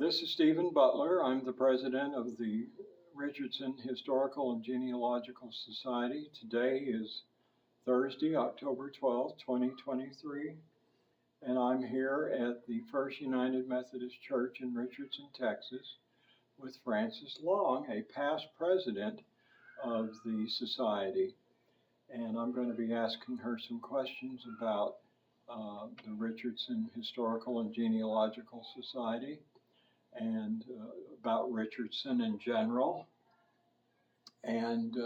This is Stephen Butler. I'm the president of the Richardson Historical and Genealogical Society. Today is Thursday, October 12th, 2023, and I'm here at the First United Methodist Church in Richardson, Texas, with Frances Long, a past president of the society. And I'm going to be asking her some questions about the Richardson Historical and Genealogical Society and about Richardson in general, and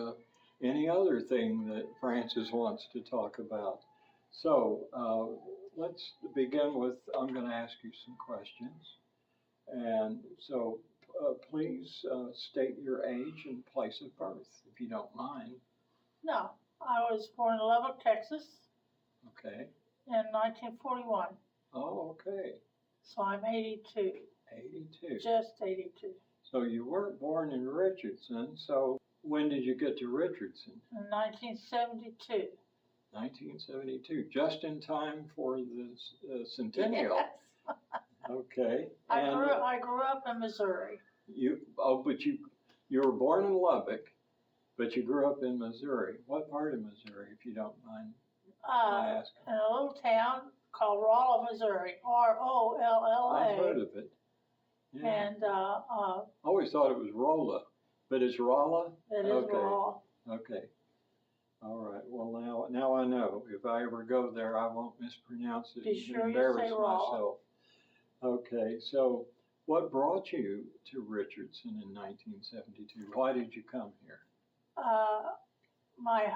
any other thing that Frances wants to talk about. So let's begin with, I'm going to ask you some questions. And so please state your age and place of birth, if you don't mind. No, I was born in Lubbock, Texas. Okay. In 1941. Oh, okay. So I'm 82. 82. Just 82. So you weren't born in Richardson, so when did you get to Richardson? In 1972. 1972, just in time for the centennial. Yes. Okay. I grew up in Missouri. But you were born in Lubbock, but you grew up in Missouri. What part of Missouri, if you don't mind my asking? In a little town called Rolla, Missouri. Rolla. I've heard of it. Yeah. And I always thought it was Rolla, but it's Rolla? It is Rolla. Okay. All right. Well, now I know. If I ever go there, I won't mispronounce it. Be sure you embarrass say Rolla. myself. Okay. So what brought you to Richardson in 1972? Why did you come here? My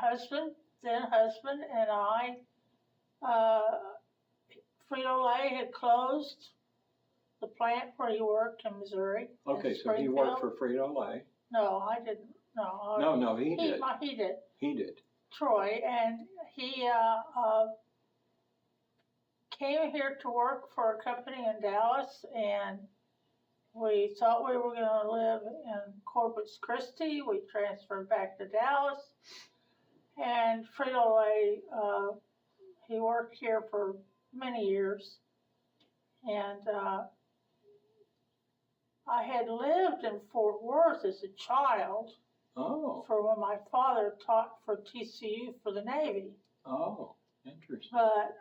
then husband, and I, Frito-Lay had closed the plant where he worked in Missouri. Okay, so he worked for Frito-Lay. No, I didn't. No. No, he did. He did. He did. Troy, and he came here to work for a company in Dallas, and we thought we were going to live in Corpus Christi. We transferred back to Dallas, and Frito-Lay, he worked here for many years, and I had lived in Fort Worth as a child. Oh. For when my father taught for TCU for the Navy. Oh, interesting. But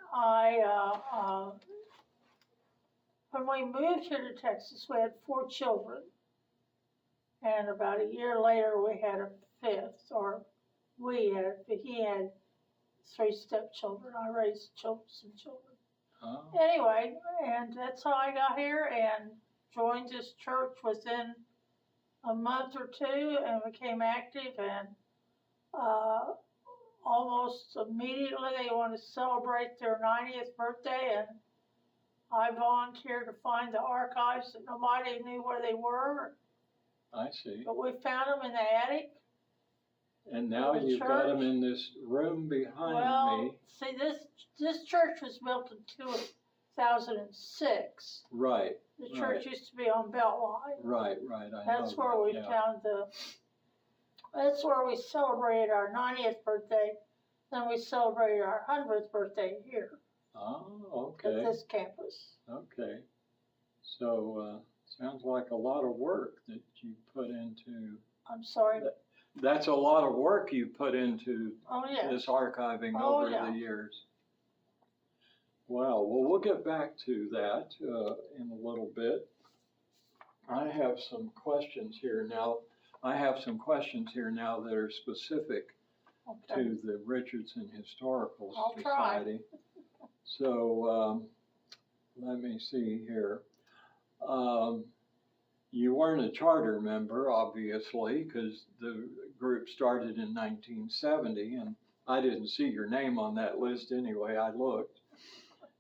when we moved here to Texas, we had 4 children. And about a year later, we had a 5th, or he had 3 stepchildren. I raised some children. Oh. Anyway, and that's how I got here and joined this church within a month or 2 and became active, and almost immediately they wanted to celebrate their 90th birthday, and I volunteered to find the archives that nobody knew where they were. I see. But we found them in the attic. And now you've got them in this room behind me. Well, see, this church was built in 2006. Right. The church used to be on Beltline. Right. That's where we found that's where we celebrated our 90th birthday. Then we celebrated our 100th birthday here. Oh, okay. At this campus. Okay. So, sounds like a lot of work that you put into. I'm sorry? That's a lot of work you put into this archiving over the years. Well, we'll get back to that in a little bit. I have some questions here now. That are specific to the Richardson Historical Society. So let me see here. You weren't a charter member, obviously, because the group started in 1970, and I didn't see your name on that list anyway. I looked.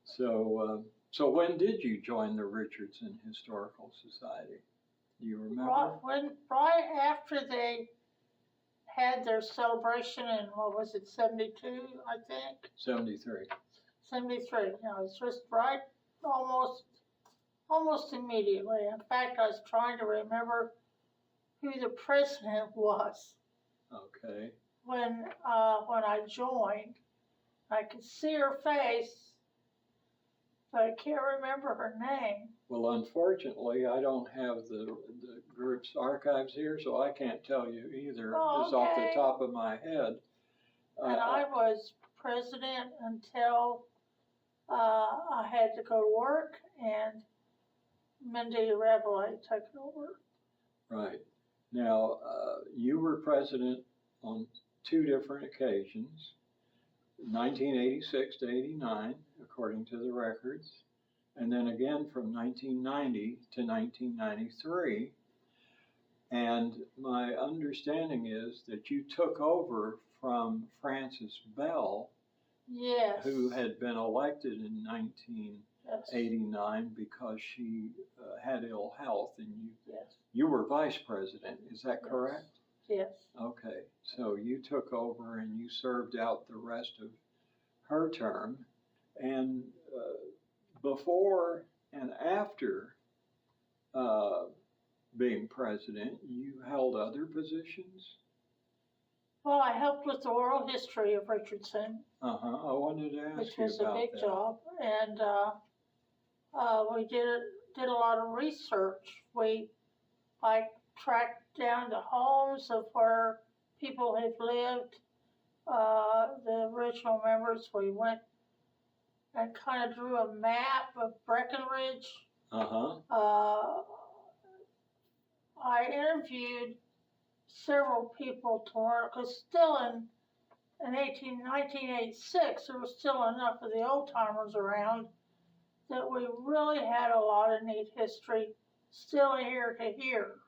So when did you join the Richardson Historical Society? Do you remember? Right after they had their celebration in, 72, I think? 73. 73. It's just right, almost immediately. In fact, I was trying to remember who the president was. Okay. When I joined, I could see her face. but I can't remember her name. Well, unfortunately, I don't have the group's archives here, so I can't tell you either, Oh, just off the okay. top of my head. And I was president until I had to go to work, and Mindy Rabelais took it over. Right. Now, you were president on 2 different occasions, 1986 to 89, according to the records, and then again from 1990 to 1993. And my understanding is that you took over from Frances Bell, Yes. who had been elected in Yes. 1989 because she had ill health, and Yes. you were vice president. Is that correct? Yes. Okay, so you took over and you served out the rest of her term. And before and after being president, you held other positions? Well, I helped with the oral history of Richardson, I wanted to ask which you was about a big that. job, and we did a lot of research. We tracked down the homes of where people have lived, the original members. We went and kind of drew a map of Breckenridge. I interviewed several to learn, because still in 1986, there was still enough of the old timers around that we really had a lot of neat history still here to hear.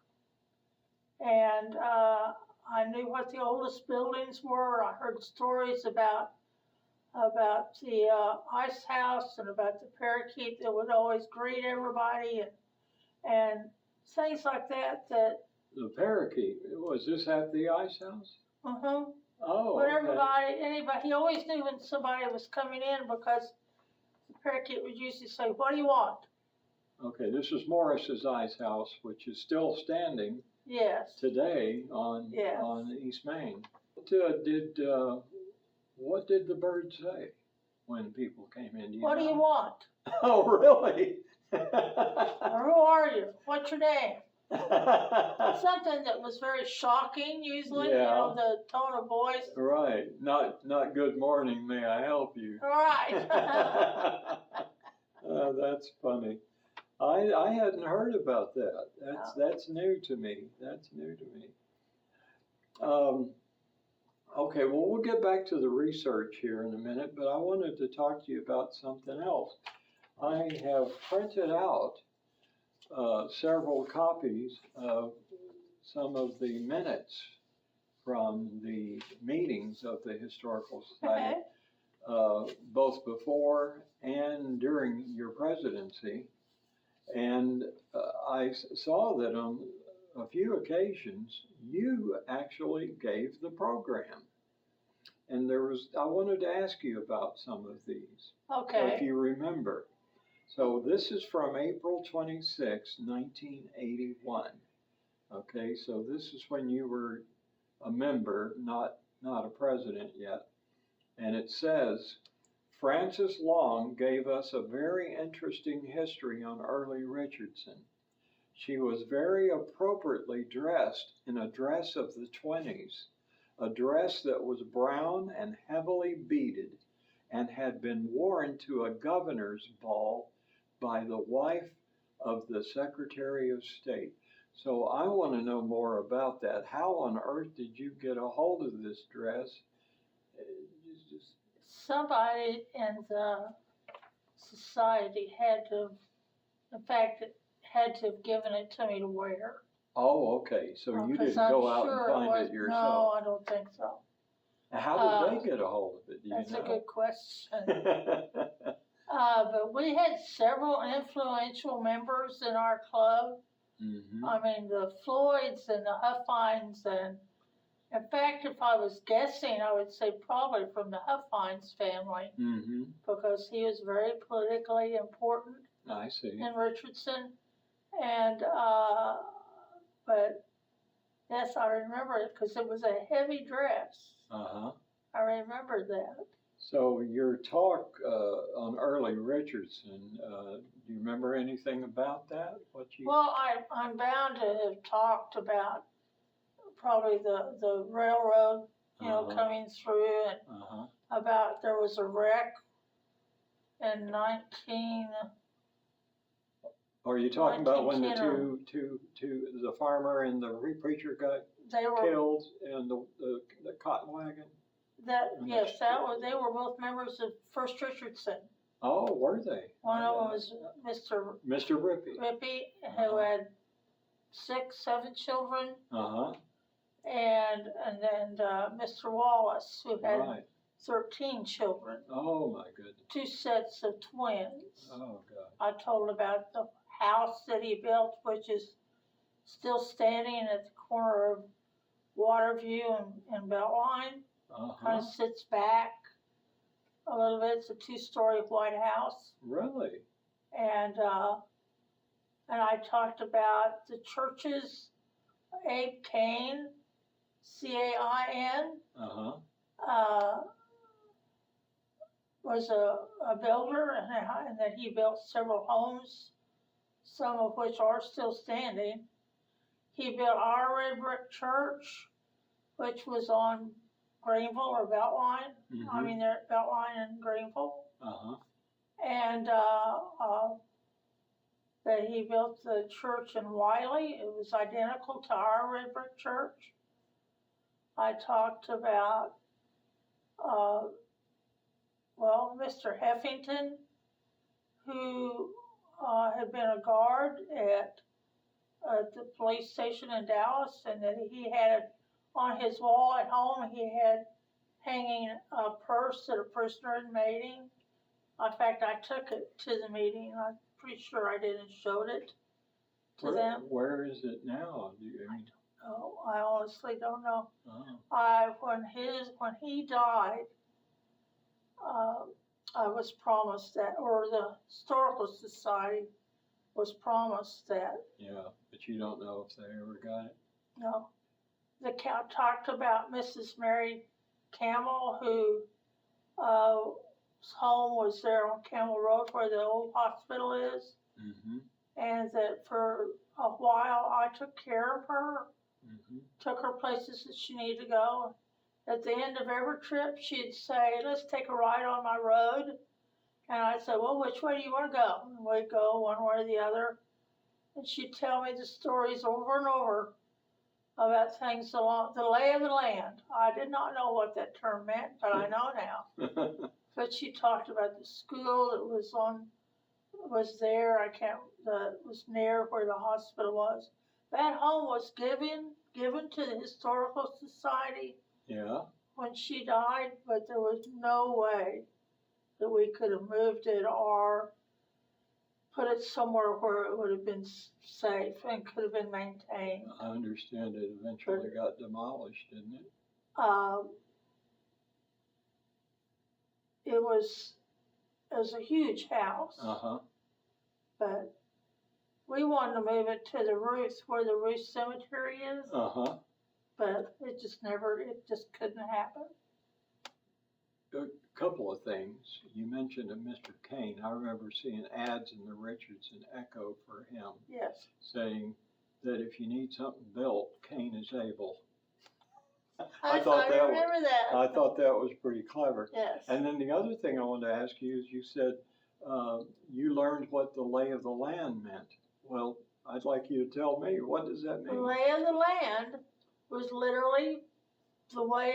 And I knew what the oldest buildings were. I heard stories about the ice house and about the parakeet that would always greet everybody, and things like that. The parakeet, was this at the ice house? Oh, But okay. anybody, he always knew when somebody was coming in, because the parakeet would usually say, "What do you want?" Okay, this is Morris's ice house, which is still standing. Yes. Today on East Main. What did the bird say when people came in? What do you want? Oh, really? Or who are you? What's your name? Something that was very shocking, usually, the tone of voice. Right. Not good morning, may I help you? Right. That's funny. I hadn't heard about that. That's new to me. Okay, well, we'll get back to the research here in a minute, but I wanted to talk to you about something else. I have printed out several copies of some of the minutes from the meetings of the Historical Society, both before and during your presidency. And I saw that on a few occasions you actually gave the program. And I wanted to ask you about some of these. Okay. If you remember. So this is from April 26, 1981. Okay, so this is when you were a member, not a president yet. And it says, Frances Long gave us a very interesting history on early Richardson. She was very appropriately dressed in a dress of the 20s, a dress that was brown and heavily beaded and had been worn to a governor's ball by the wife of the Secretary of State. So I want to know more about that. How on earth did you get a hold of this dress? Somebody in the society had to have given it to me to wear. Oh, okay. So you didn't go out and find it yourself? No, I don't think so. How did they get a hold of it? Do you know? That's a good question. But we had several influential members in our club. Mm-hmm. I mean, the Floyds and the Huffines, and in fact, if I was guessing, I would say probably from the Huffines family, mm-hmm. because he was very politically important. I see. In Richardson, and but yes, I remember it because it was a heavy dress. Uh-huh. I remember that. So your talk on early Richardson, do you remember anything about that? What you? Well, I'm bound to have talked about probably the railroad, coming through, and about there was a wreck in 19. Are you talking about when the two the farmer and the preacher got killed in the cotton wagon? Yes, they were both members of First Richardson. Oh, were they? One of them was Mr. Rippey, who had 6, 7 children. And then Mr. Wallace, who had 13 children. Oh my goodness. 2 sets of twins. Oh God. I told about the house that he built, which is still standing at the corner of Waterview and Beltline. Kind of sits back a little bit. It's a 2-story white house. Really? And I talked about the churches. Abe Cain, C-A-I-N, was a builder, and that he built several homes, some of which are still standing. He built our red brick church, which was on Greenville or Beltline. I mean, they're at Beltline and Greenville. And that he built the church in Wiley. It was identical to our red brick church. I talked about, Mr. Heffington, who had been a guard at the police station in Dallas, and that he had on his wall at home, he had hanging a purse that a prisoner had made him. In fact, I took it to the meeting. I'm pretty sure I didn't show it to them. Where is it now? I honestly don't know. When he died, I was promised that, or the Historical Society was promised that. Yeah, but you don't know if they ever got it? No. The count talked about Mrs. Mary Camel, who home was there on Camel Road where the old hospital is. And that for a while I took care of her, took her places that she needed to go. At the end of every trip, she'd say, let's take a ride on my road. And I'd say, well, which way do you want to go? And we'd go one way or the other. And she'd tell me the stories over and over about things along the lay of the land. I did not know what that term meant, but I know now. But she talked about the school that was there. Was near where the hospital was. That home was given to the Historical Society. Yeah. When she died, but there was no way that we could have moved it or put it somewhere where it would have been safe and could have been maintained. I understand it eventually got demolished, didn't it? It was a huge house. But we wanted to move it to the Ruth, where the Ruth Cemetery is. But it just couldn't happen. A couple of things. You mentioned a Mr. Cain. I remember seeing ads in the Richardson Echo for him. Yes. Saying that if you need something built, Cain is able. I remember that. I thought that was pretty clever. Yes. And then the other thing I wanted to ask you is you said you learned what the lay of the land meant. Well, I'd like you to tell me, what does that mean? The lay of the land was literally the way,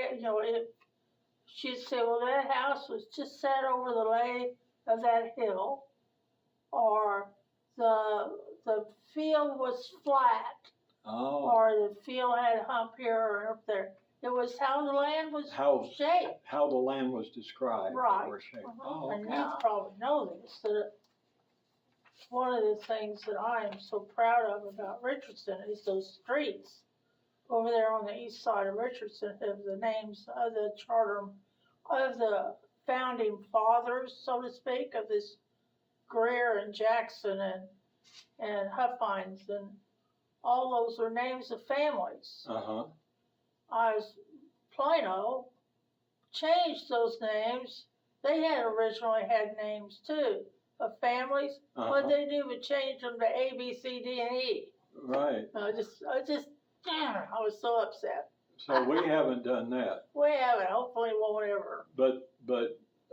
she'd say, well, that house was just set over the lay of that hill, or the field was flat, or the field had a hump here or up there. It was how the land was shaped. How the land was described or shaped. Oh, okay. And you probably know this, that one of the things that I am so proud of about Richardson is those streets over there on the east side of Richardson have the names of the charter of the founding fathers, so to speak, of this Greer and Jackson and Huffines, and all those are names of families. Plano changed those names they had originally had names too of families. What they do would change them to A, B, C, D, and E. Right. I was so upset. So we haven't done that. We haven't. Hopefully, won't ever. But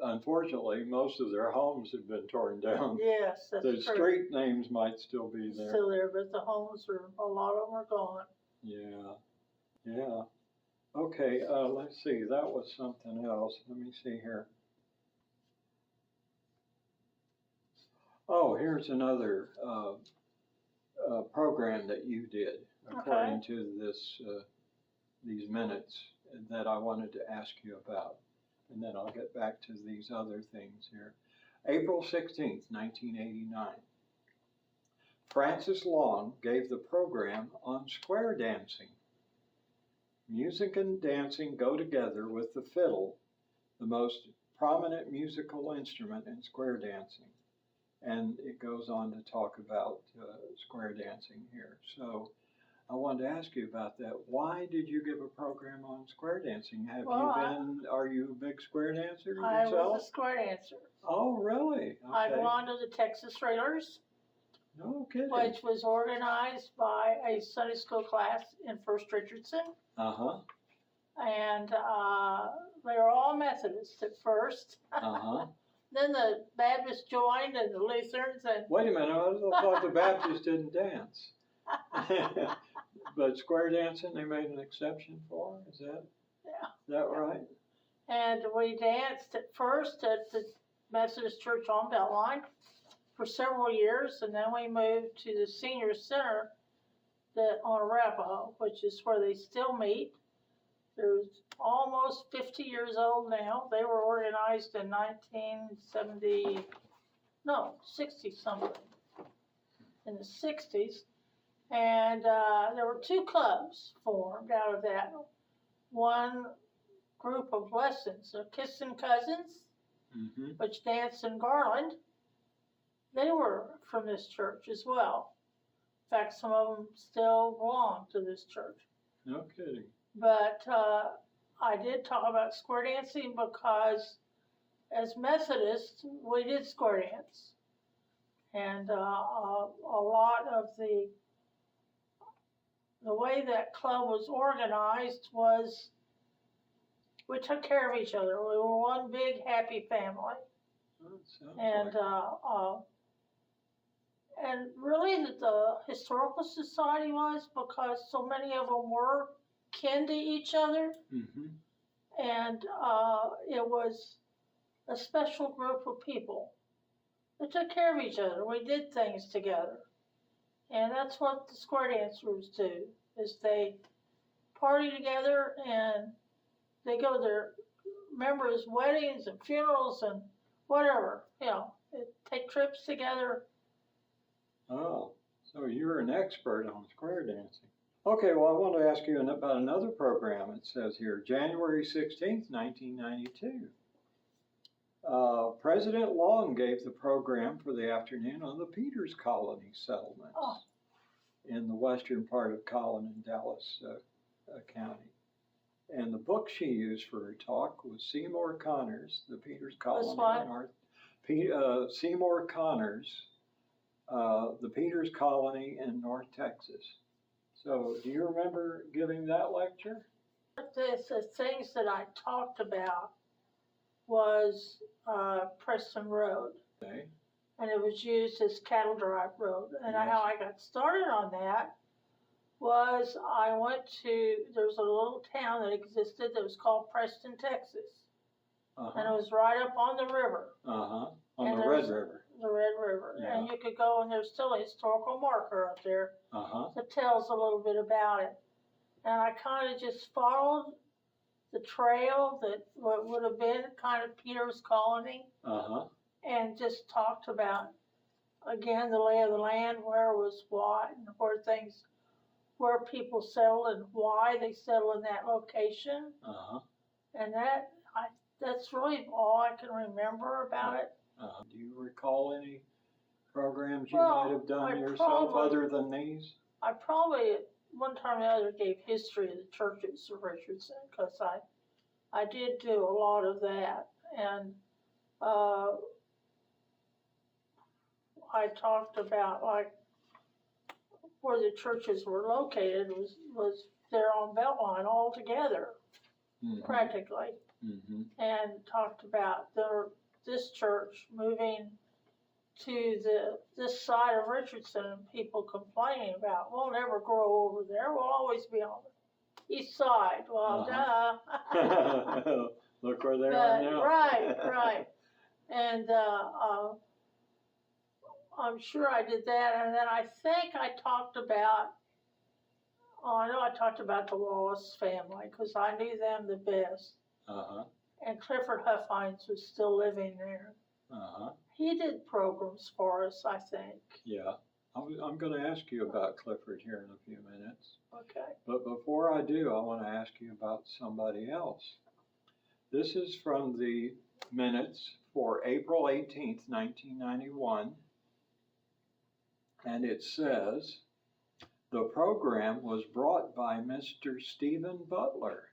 unfortunately, most of their homes have been torn down. Yes, that's true. The street names might still be there. Still there, but the homes are, a lot of them are gone. Yeah. Yeah. Okay, let's see, that was something else. Let me see here. Oh, here's another program that you did according to this these minutes that I wanted to ask you about. And then I'll get back to these other things here. April 16th, 1989. Francis Long gave the program on square dancing. Music and dancing go together with the fiddle, the most prominent musical instrument in square dancing. And it goes on to talk about square dancing here. So I wanted to ask you about that. Why did you give a program on square dancing? Are you a big square dancer yourself? I was a square dancer. Oh, really? Okay. I belonged to the Texas Railers. No kidding. Which was organized by a Sunday school class in First Richardson. Uh-huh. And they were all Methodists at first. Uh-huh. Then the Baptists joined and the Lutherans and... Wait a minute, I thought the Baptists didn't dance. But square dancing, they made an exception for? Is that right? And we danced at first at the Methodist Church on Beltline for several years, and then we moved to the Senior Center on Arapahoe, which is where they still meet. They're almost 50 years old now. They were organized in 60-something, in the 60s. And there were two clubs formed out of that. One group of lessons, the Kissing Cousins, which danced in Garland. They were from this church as well. In fact, some of them still belong to this church. No kidding. But I did talk about square dancing because as Methodists, we did square dance. And a lot of the way that club was organized was we took care of each other. We were one big happy family. And really the Historical Society was because so many of them were kin to each other. And it was a special group of people that took care of each other. We did things together. And that's what the square dancers do, is they party together and they go to their members' weddings and funerals and whatever, take trips together. Oh, so you're an expert on square dancing. Okay, well, I want to ask you about another program. It says here, January 16th, 1992. President Long gave the program for the afternoon on the Peters Colony settlements in the western part of Collin and Dallas County. And the book she used for her talk was Seymour Connor's, The Peters Colony. Seymour Connor's, The Peters Colony in North Texas. So do you remember giving that lecture? The things that I talked about was Preston Road. Okay. And it was used as cattle drive road. And how I got started on that was there was a little town that existed that was called Preston, Texas. And it was right up on the river. On the Red River. The Red River. Yeah. And you could go, and there's still a historical marker up there that tells a little bit about it. And I kind of just followed the trail that would have been kind of Peters Colony. And just talked about, again, the lay of the land, where was what, and where people settled and why they settled in that location. And that's really all I can remember about it. Do you recall any programs you might have done yourself other than these? I probably, at one time or another, gave history of the churches of Richardson, because I did do a lot of that. And I talked about like where the churches were located was there on Beltline altogether, practically, and talked about this church moving to this side of Richardson, and people complaining about, we'll never grow over there, we'll always be on the east side. Well, duh. Look where they are now. Right. And I'm sure I did that, and then I think I talked about, I know I talked about the Wallace family, because I knew them the best. And Clifford Huffines was still living there. He did programs for us, I think. Yeah. I'm going to ask you about Clifford here in a few minutes. Okay. But before I do, I want to ask you about somebody else. This is from the minutes for April 18th, 1991. And it says, the program was brought by Mr. Stephen Butler,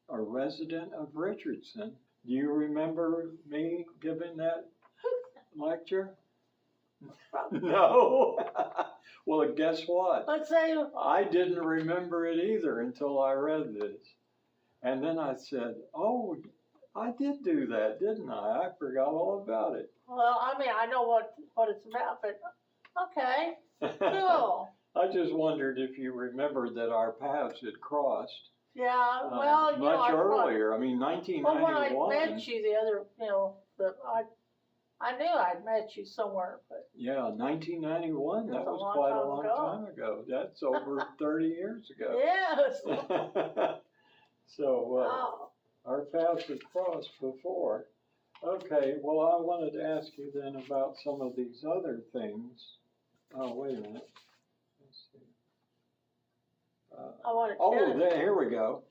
a resident of Richardson. Do you remember me giving that lecture? No. Well, guess what? Let's say I didn't remember it either until I read this. And then I said, oh, I did do that, didn't I? I forgot all about it. Well, I mean, I know what it's about, but okay, cool. I just wondered if you remembered that our paths had crossed. Yeah, well, much earlier. I mean, 1991. Well, when I met you the other, I knew I'd met you somewhere, but. Yeah, 1991, that was quite a long time ago. That's over 30 years ago. Yes. So, our paths had crossed before. Okay, well, I wanted to ask you then about some of these other things. Oh, wait a minute. Let's see. Here we go.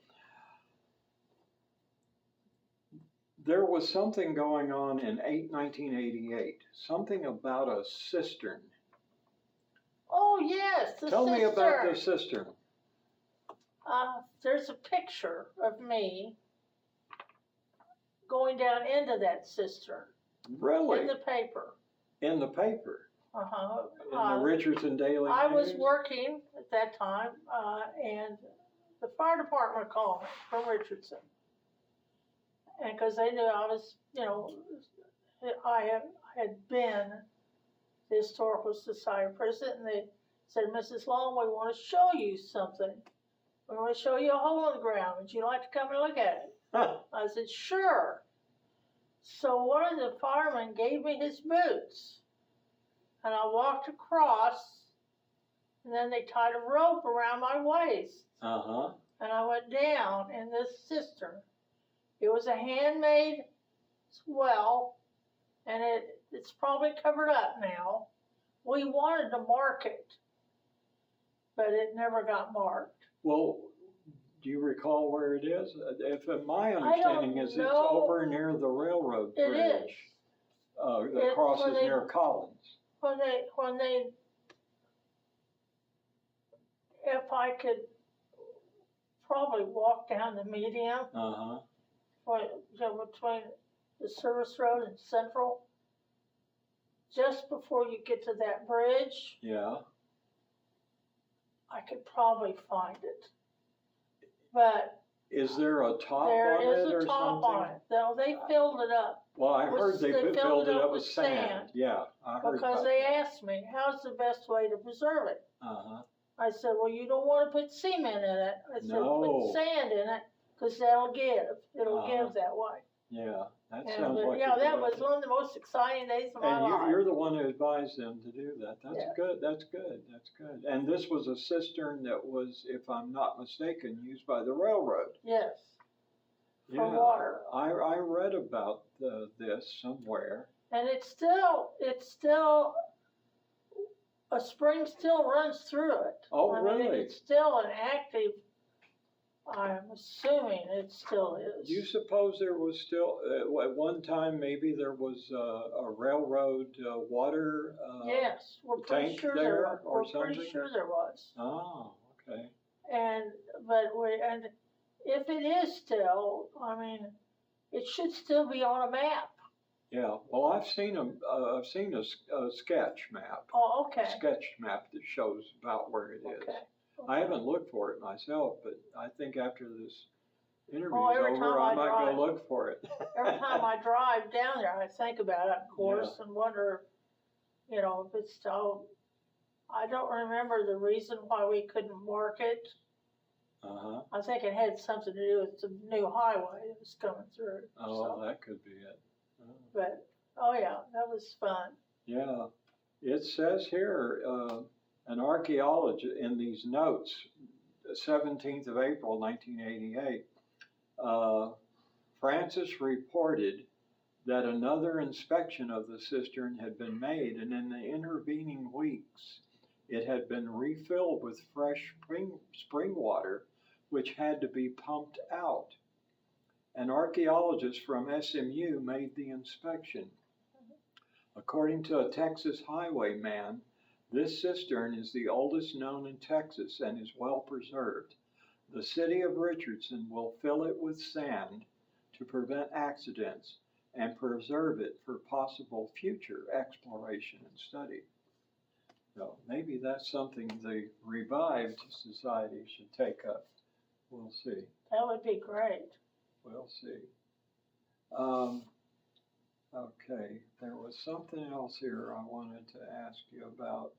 There was something going on in 1988, something about a cistern. Oh, yes, the cistern. Tell me about the cistern. There's a picture of me going down into that cistern. Really? In the paper. In the paper? In the Richardson Daily I News? was working at that time, and the fire department called me from Richardson. And because they knew I was, I had been the Historical Society president, and they said, Mrs. Long, we want to show you something. We want to show you a hole in the ground. Would you like to come and look at it? I said, sure. So one of the firemen gave me his boots, and I walked across, and then they tied a rope around my waist. And I went down in this cistern. It was a handmade well, and it's probably covered up now. We wanted to mark it, but it never got marked. Well, do you recall where it is? My understanding is it's over near the railroad bridge. It is. That crosses near Collins. When they, if I could probably walk down the median. Between the service road and Central, just before you get to that bridge. Yeah. I could probably find it. But is there a top on it or something? There is a top on it. No, they filled it up. Well, I heard they filled it up with sand. Yeah, I heard because they asked me, how's the best way to preserve it? I said, well, you don't want to put cement in it. I said, put sand in it, because that'll give. It'll give that way. Yeah, that sounds like that was one of the most exciting days of my life. And you're the one who advised them to do that. That's good. That's good. That's good. And this was a cistern that was, if I'm not mistaken, used by the railroad. Yes. For water. I read about this somewhere. And it's still, a spring still runs through it. Oh, really? It's still an active. I'm assuming it still is. Do you suppose there was still, at one time, maybe there was a railroad water yes, we're pretty tank sure there or something? We're pretty sure there was. Oh, okay. And if it is still, it should still be on a map. Yeah, well, I've seen a sketch map, Oh, a okay, sketch map that shows about where it is. okay. I haven't looked for it myself, but I think after this interview's Oh, every over, time I I might drive- go look for it. Every time I drive down there, I think about it, of course, Yeah. and wonder, you know, if it's still, I don't remember the reason why we couldn't mark it. Uh-huh. I think it had something to do with the new highway that was coming through. Oh, So, that could be it. Oh. but, oh yeah, that was fun. Yeah, it says here, an archaeologist in these notes, 17th of April, 1988, Francis reported that another inspection of the cistern had been made, and in the intervening weeks, it had been refilled with fresh spring water, which had to be pumped out. An archaeologist from SMU made the inspection. According to a Texas highwayman, this cistern is the oldest known in Texas and is well preserved. The city of Richardson will fill it with sand to prevent accidents and preserve it for possible future exploration and study. So maybe that's something the revived society should take up. We'll see. That would be great. We'll see. Okay, there was something else here I wanted to ask you about.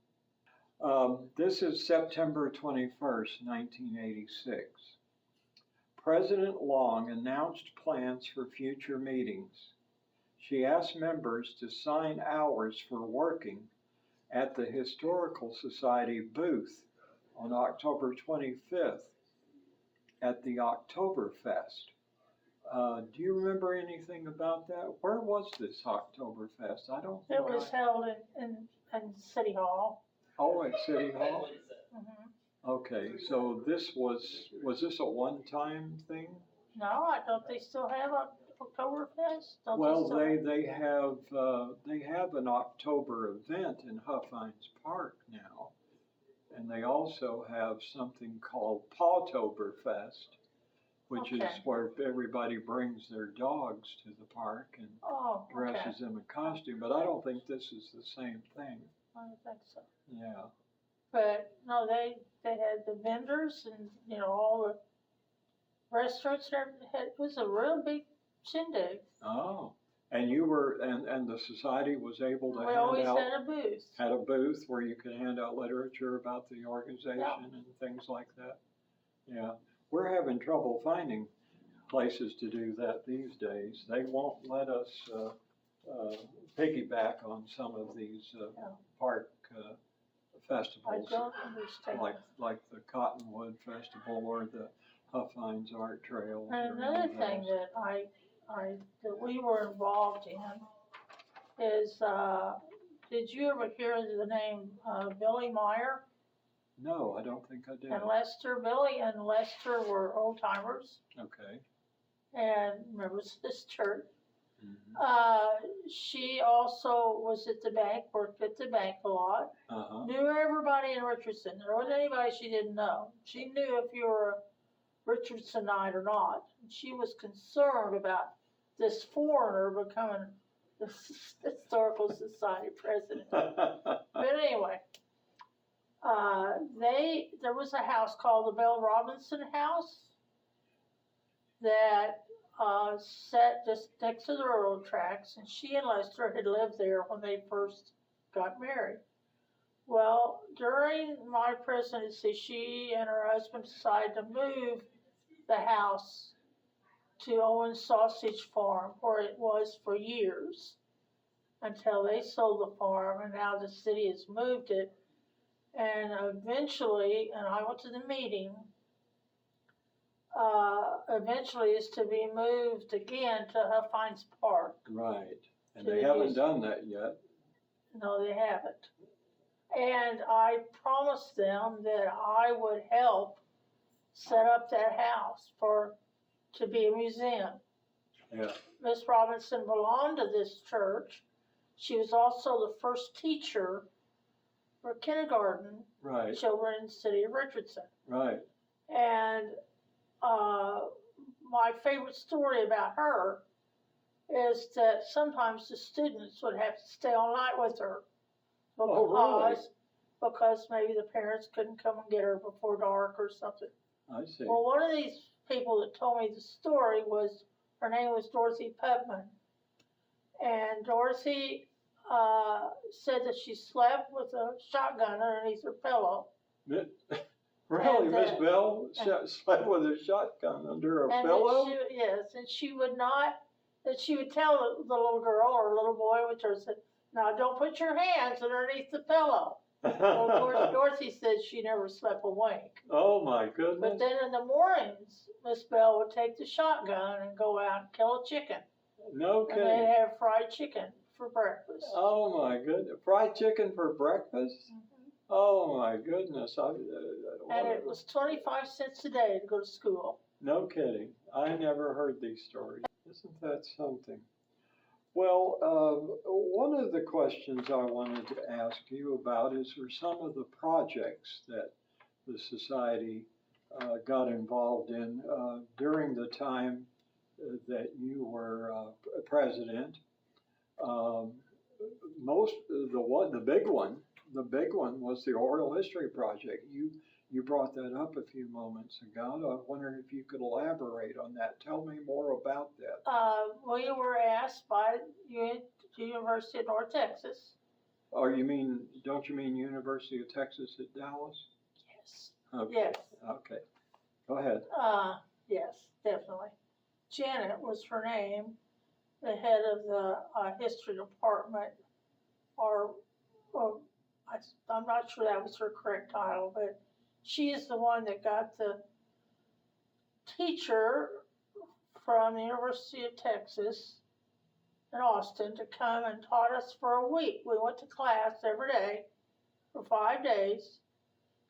This is September 21st, 1986. President Long announced plans for future meetings. She asked members to sign hours for working at the Historical Society booth on October 25th at the Oktoberfest. Do you remember anything about that? Where was this Oktoberfest? I don't think It was held in City Hall. Oh, at City Hall? Mm-hmm. Okay, so this was this a one-time thing? No, I don't. They still have a Oktoberfest? Don't Well, still they have an October event in Huffines Park now, and they also have something called Pawtoberfest, which is Okay. where everybody brings their dogs to the park and Oh, okay. dresses them in costume. But I don't think this is the same thing. I don't think so. Yeah. But no, they had the vendors and, you know, all the restaurants and everything. It was a real big shindig. Oh, and you were, and the society was able to We hand always out, had a booth. where you could hand out literature about the organization and things like that. Yeah, we're having trouble finding places to do that these days. They won't let us piggyback on some of these park festivals. I don't understand. Like the Cottonwood Festival or the Huffines Art Trail. And another thing that we were involved in is, did you ever hear the name Billy Meyer No, I don't think I did. and Lester? Billy and Lester were old timers Okay. and members of this church. Mm-hmm. She also was at the bank, worked at the bank a lot, Uh-huh. knew everybody in Richardson. There wasn't anybody she didn't know. She knew if you were a Richardsonite or not. She was concerned about this foreigner becoming the Historical Society president. But anyway, there was a house called the Bell Robinson House that sat just next to the railroad tracks, and she and Lester had lived there when they first got married. Well, during my presidency, she and her husband decided to move the house to Owen's Sausage Farm, where it was for years, until they sold the farm, and now the city has moved it. And eventually, and I went to the meeting, eventually is to be moved again to Huffines Park. Right. And So they it haven't is- done that yet. No, they haven't. And I promised them that I would help set up that house to be a museum. Yeah. Miss Robinson belonged to this church. She was also the first teacher for kindergarten Right. children in the city of Richardson. Right. And my favorite story about her is that sometimes the students would have to stay all night with her. Oh, really? Because maybe the parents couldn't come and get her before dark or something. I see. Well, one of these people that told me the story her name was Dorothy Putman. And Dorothy said that she slept with a shotgun underneath her pillow. Really, Miss Bell slept with a shotgun under her pillow? Yes, and she would tell the little girl or little boy, which her said, "Now don't put your hands underneath the pillow." Well, of course, Dorothy said she never slept a wink. Oh my goodness! But then in the mornings, Miss Bell would take the shotgun and go out and kill a chicken. No kidding. And they'd have fried chicken for breakfast. Oh my goodness! Fried chicken for breakfast? Mm-hmm. Oh my goodness! And it was 25 cents a day to go to school. No kidding. I never heard these stories. Isn't that something? Well, one of the questions I wanted to ask you about are some of the projects that the Society got involved in during the time that you were president. The big one was the Oral History Project. You brought that up a few moments ago. I wonder if you could elaborate on that. Tell me more about that. We were asked by the University of North Texas. Don't you mean University of Texas at Dallas? Yes. Okay. Yes. Okay. Go ahead. Yes, definitely. Janet was her name, the head of the history department, I'm not sure that was her correct title, but she is the one that got the teacher from the University of Texas in Austin to come and taught us for a week. We went to class every day for 5 days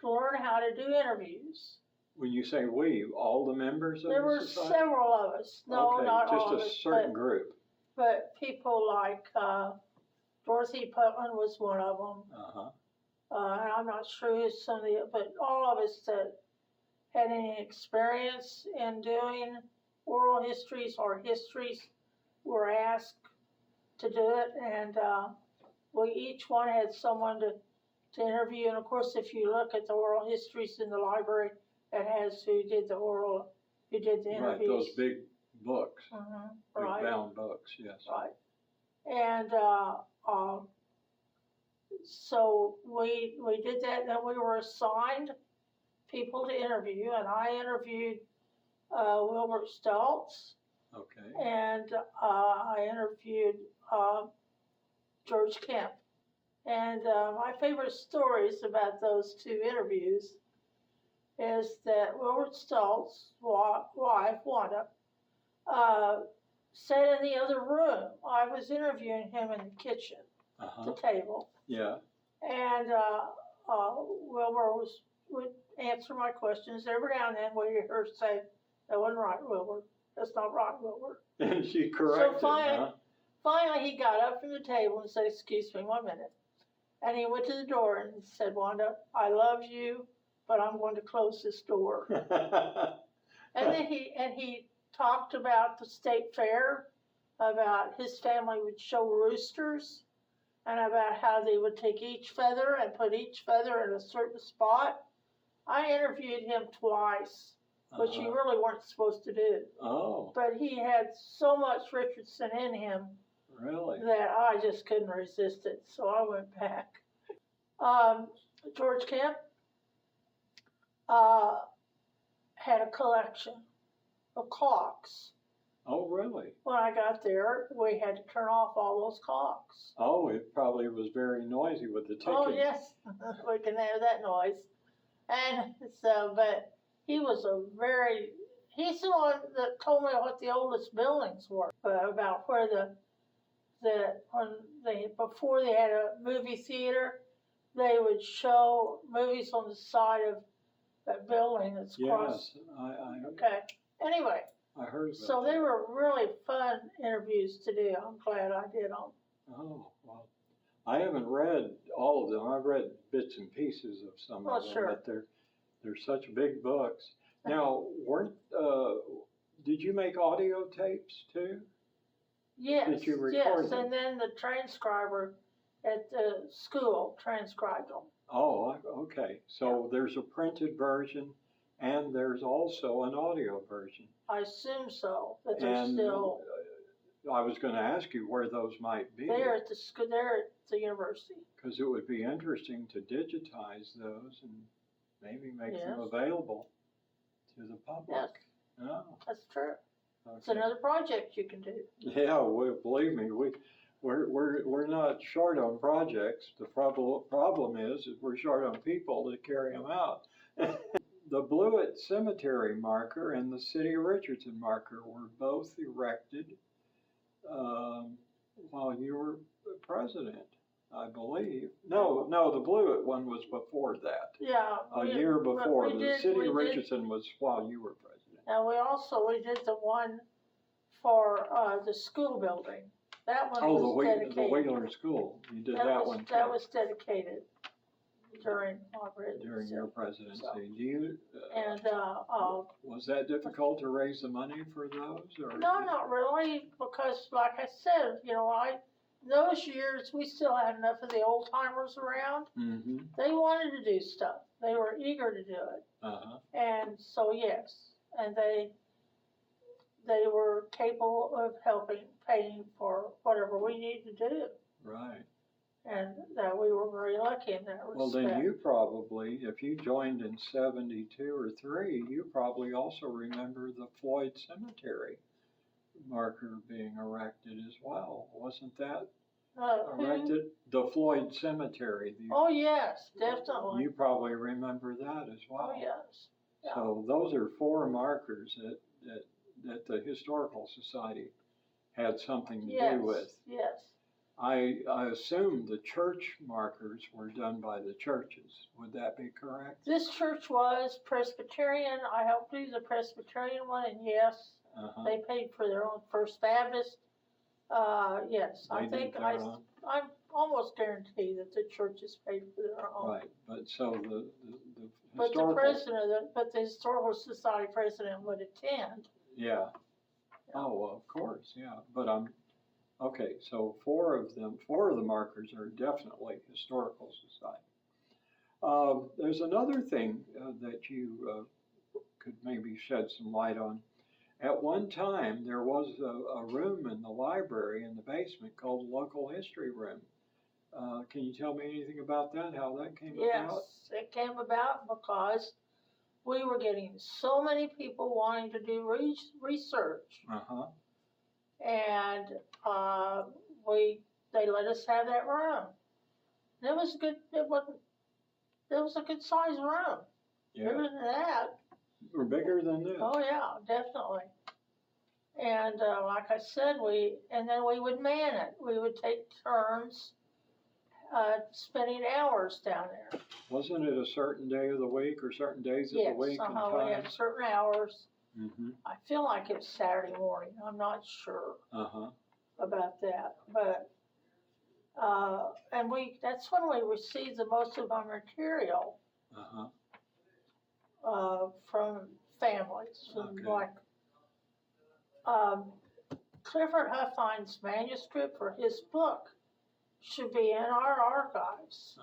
to learn how to do interviews. When you say we, all the members of there the were society? Several of us. No, okay, not all of us. Just a certain group. But people like Dorothy Putman was one of them. Uh-huh. And I'm not sure who's some of the, but all of us that had any experience in doing oral histories or histories were asked to do it. And we each one had someone to interview. And of course, if you look at the oral histories in the library, it has who did the interviews. Right, those big books. Mm-hmm, big bound books, yes. Right. And so we did that, and then we were assigned people to interview, and I interviewed Wilbur Stultz. Okay. And I interviewed George Kemp. And my favorite stories about those two interviews is that Wilbur Stultz's wife, Wanda, sat in the other room. I was interviewing him in the kitchen, the table. Yeah. And Wilbur would answer my questions. Every now and then we hear her say, "That wasn't right, Wilbur. That's not right, Wilbur." And she corrected. So finally he got up from the table and said, "Excuse me 1 minute." And he went to the door and said, "Wanda, I love you, but I'm going to close this door." And then he talked about the state fair, about his family would show roosters, and about how they would take each feather and put each feather in a certain spot. I interviewed him twice, which you really weren't supposed to do. Oh. But he had so much Richardson in him. Really? That I just couldn't resist it, so I went back. George Kemp had a collection of clocks. Oh, really? When I got there, we had to turn off all those clocks. Oh, it probably was very noisy with the ticking. Oh, yes, we can hear that noise. And so, but he's the one that told me what the oldest buildings were, about where before they had a movie theater, they would show movies on the side of that building that's across. Yes, Okay. Anyway. I heard about so that. They were really fun interviews to do. I'm glad I did them. Oh, well, I haven't read all of them. I've read bits and pieces of some of them, but they're such big books. Now, did you make audio tapes too? Yes, Did you record yes, them? and then the transcriber at the school transcribed them. Oh, okay. So there's a printed version and there's also an audio version. I assume so, but they're And still, I was going to ask you where those might be. they're at the school, they're at the university. Because it would be interesting to digitize those and maybe make them Yes. available to the public. Yes, Oh, that's true. It's okay. another project you can do. Yeah, believe me, we're not short on projects. The problem is we're short on people to carry them out. The Blewett Cemetery marker and the City of Richardson marker were both erected while you were president, I believe. No, the Blewett one was before that. Yeah. A year before. The City of we Richardson was while you were president. And we did the one for the school building. That one was dedicated. The Wheeler School. You did that one too. That was dedicated during my presidency. During your presidency. So. Do you? And was that difficult to raise the money for those? Or? No, not really, because like I said, those years we still had enough of the old timers around. Mm-hmm. They wanted to do stuff. They were eager to do it. Uh-huh. And so yes, and they were capable of paying for whatever we needed to do. Right. And that we were very lucky in that respect. Well, then you probably, if you joined in 72 or 3, you probably also remember the Floyd Cemetery marker being erected as well. Wasn't that erected? The Floyd Cemetery. Oh, yes, definitely. You probably remember that as well. Oh, yes. Yeah. So those are 4 markers that the Historical Society had something to do with. Yes. I assume the church markers were done by the churches. Would that be correct? This church was Presbyterian. I helped do the Presbyterian one, and yes, they paid for their own. First Baptist, yes. I'm almost guaranteed that the churches paid for their own. Right, but so the the Historical Society president would attend. Yeah. Oh, well, of course, yeah. But okay, so 4 of the markers are definitely Historical Society. There's another thing that you could maybe shed some light on. At one time, there was a room in the library in the basement called the Local History Room. Can you tell me anything about that, how that came about? Yes, it came about because we were getting so many people wanting to do research. Uh-huh. And they let us have that room. It was a good sized room. Yeah. Bigger than that. Or bigger than this. Oh yeah, definitely. And like I said, then we would man it. We would take turns spending hours down there. Wasn't it a certain day of the week or certain days of the week? Yes, we had certain hours. Mm-hmm. I feel like it was Saturday morning. I'm not sure about that, but and that's when we received the most of our material from families, like Clifford Huffines' manuscript for his book should be in our archives.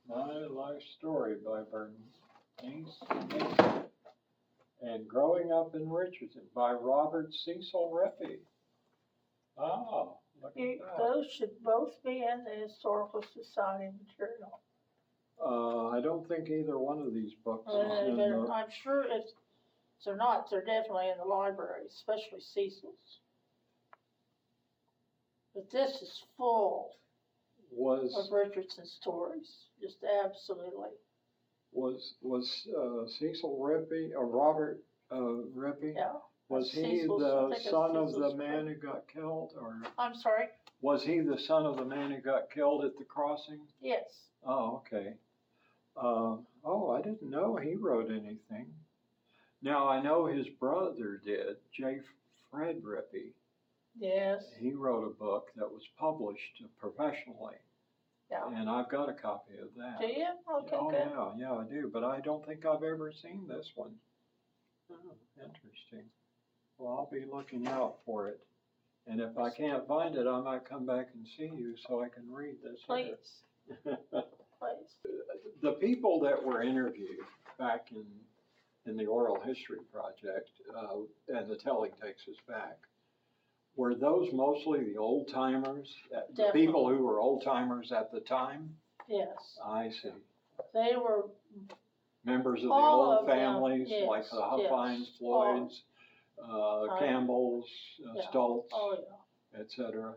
My Life Story by Bernice and Growing Up in Richardson by Robert Cecil Rippey. Oh, look at that. Those should both be in the Historical Society material. I don't think either one of these books is in I'm sure if they're not, they're definitely in the library, especially Cecil's. But this is full of Richardson stories, just absolutely. Was Cecil Rippey, or Robert Rippey? Yeah. Was he the son of the man who got killed, or? I'm sorry? Was he the son of the man who got killed at the crossing? Yes. Oh, okay. I didn't know he wrote anything. Now, I know his brother did, J. Fred Rippey. Yes. He wrote a book that was published professionally. Yeah. And I've got a copy of that. Do you? Okay, oh, good. Yeah, I do. But I don't think I've ever seen this one. Oh, interesting. Well, I'll be looking out for it. And if I can't find it, I might come back and see you so I can read this. Please, please. The people that were interviewed back in the Oral History Project, and the telling takes us back, were those mostly the old timers? The Definitely. people who were old timers at the time? Yes, I see. they were Members of the all old of them, families, yes, like the Huffines, yes. Floyds, Campbells, Yeah. Stoltz, Oh, yeah. etc.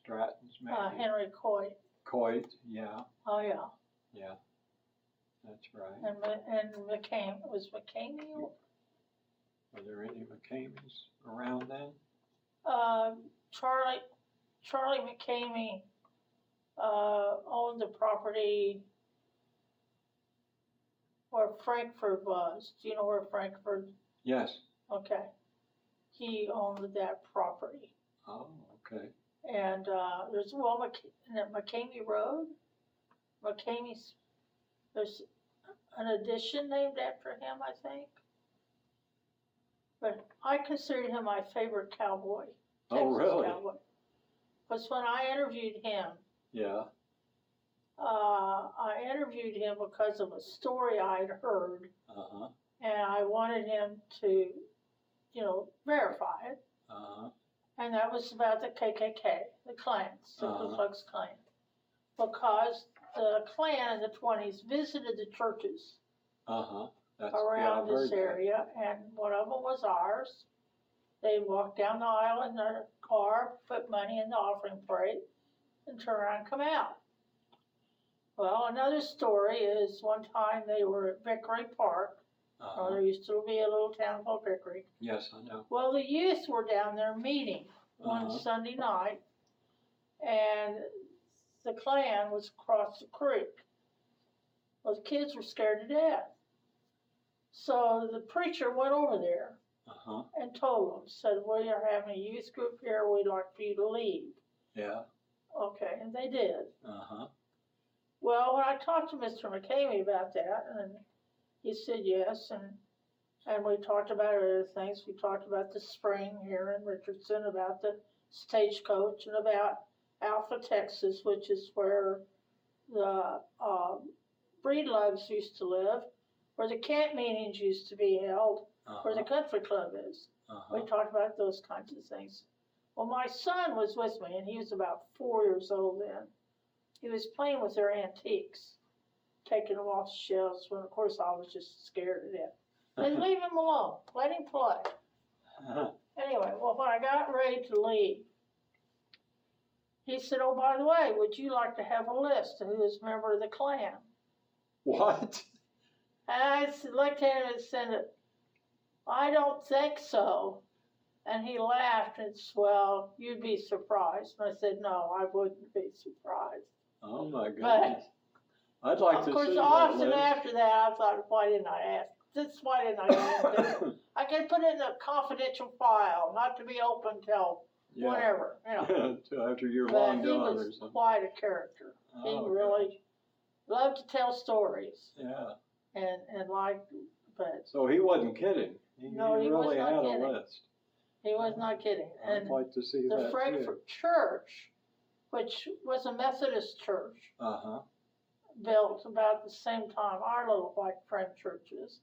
Strattons, maybe. Henry Coy. Coit, yeah, Oh, yeah. yeah. That's right. And McCain, was McCamey? Were there any McCameys around then? Charlie McCamey, owned the property where Frankfurt was. Do you know where Frankfurt? Yes. Okay. He owned that property. Oh, okay. And, there's, McCamey Road, there's an addition named after him, I think. But I considered him my favorite cowboy. Oh, really? Cowboy. Because when I interviewed him, Yeah. I interviewed him because of a story I'd heard, Uh-huh. and I wanted him to, verify it. Uh-huh. And that was about the KKK, the Klan, the Ku Klux Klan. Because the Klan in the 20s visited the churches Uh-huh. around this area, and one of them was ours. They walked down the aisle in their car, put money in the offering plate, and turn around and come out. Well, another story is one time they were at Vickery Park. Uh-huh. There used to be a little town called Vickery. Yes, I know. Well, the youth were down there meeting one Sunday night, and the Klan was across the creek. Well, the kids were scared to death. So the preacher went over there and told them, said, we are having a youth group here, we'd like for you to leave. Yeah. Okay, and they did. Uh-huh. Well, when I talked to Mr. McCamey about that, and he said yes, and we talked about other things. We talked about the spring here in Richardson, about the stagecoach, and about Alpha, Texas, which is where the Breedloves used to live, where the camp meetings used to be held, where the country club is. We talked about those kinds of things. Well, my son was with me, and he was about 4 years old then. He was playing with their antiques, taking them off the shelves, when of course I was just scared to death. They leave him alone, let him play. Anyway, well, when I got ready to leave, he said, oh, by the way, would you like to have a list of who is a member of the Klan? What? And I looked at him and said, I don't think so. And he laughed and said, well, you'd be surprised. And I said, no, I wouldn't be surprised. Oh, my goodness. I'd like to see that list. Of course, often after that, I thought, why didn't I ask? Why didn't I ask this? I could put it in a confidential file, not to be open till whenever, Till after you're long gone or something. He was quite a character. He really loved to tell stories. Yeah. And liked, but. So he wasn't kidding. He really was not had kidding. a list. He was not kidding. I'd like to see that the Frankfurt Church, which was a Methodist church, built about the same time our little white frame church is.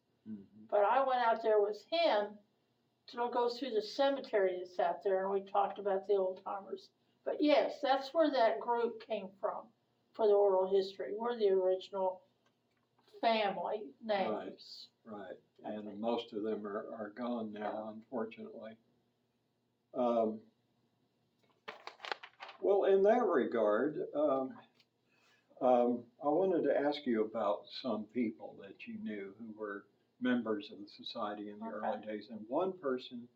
But I went out there with him to go through the cemetery that's out there, and we talked about the old timers. But yes, that's where that group came from for the oral history. We're the original family names. Right. And most of them are gone now, unfortunately. Well, in that regard, I wanted to ask you about some people that you knew who were members of the society in the early days. And one person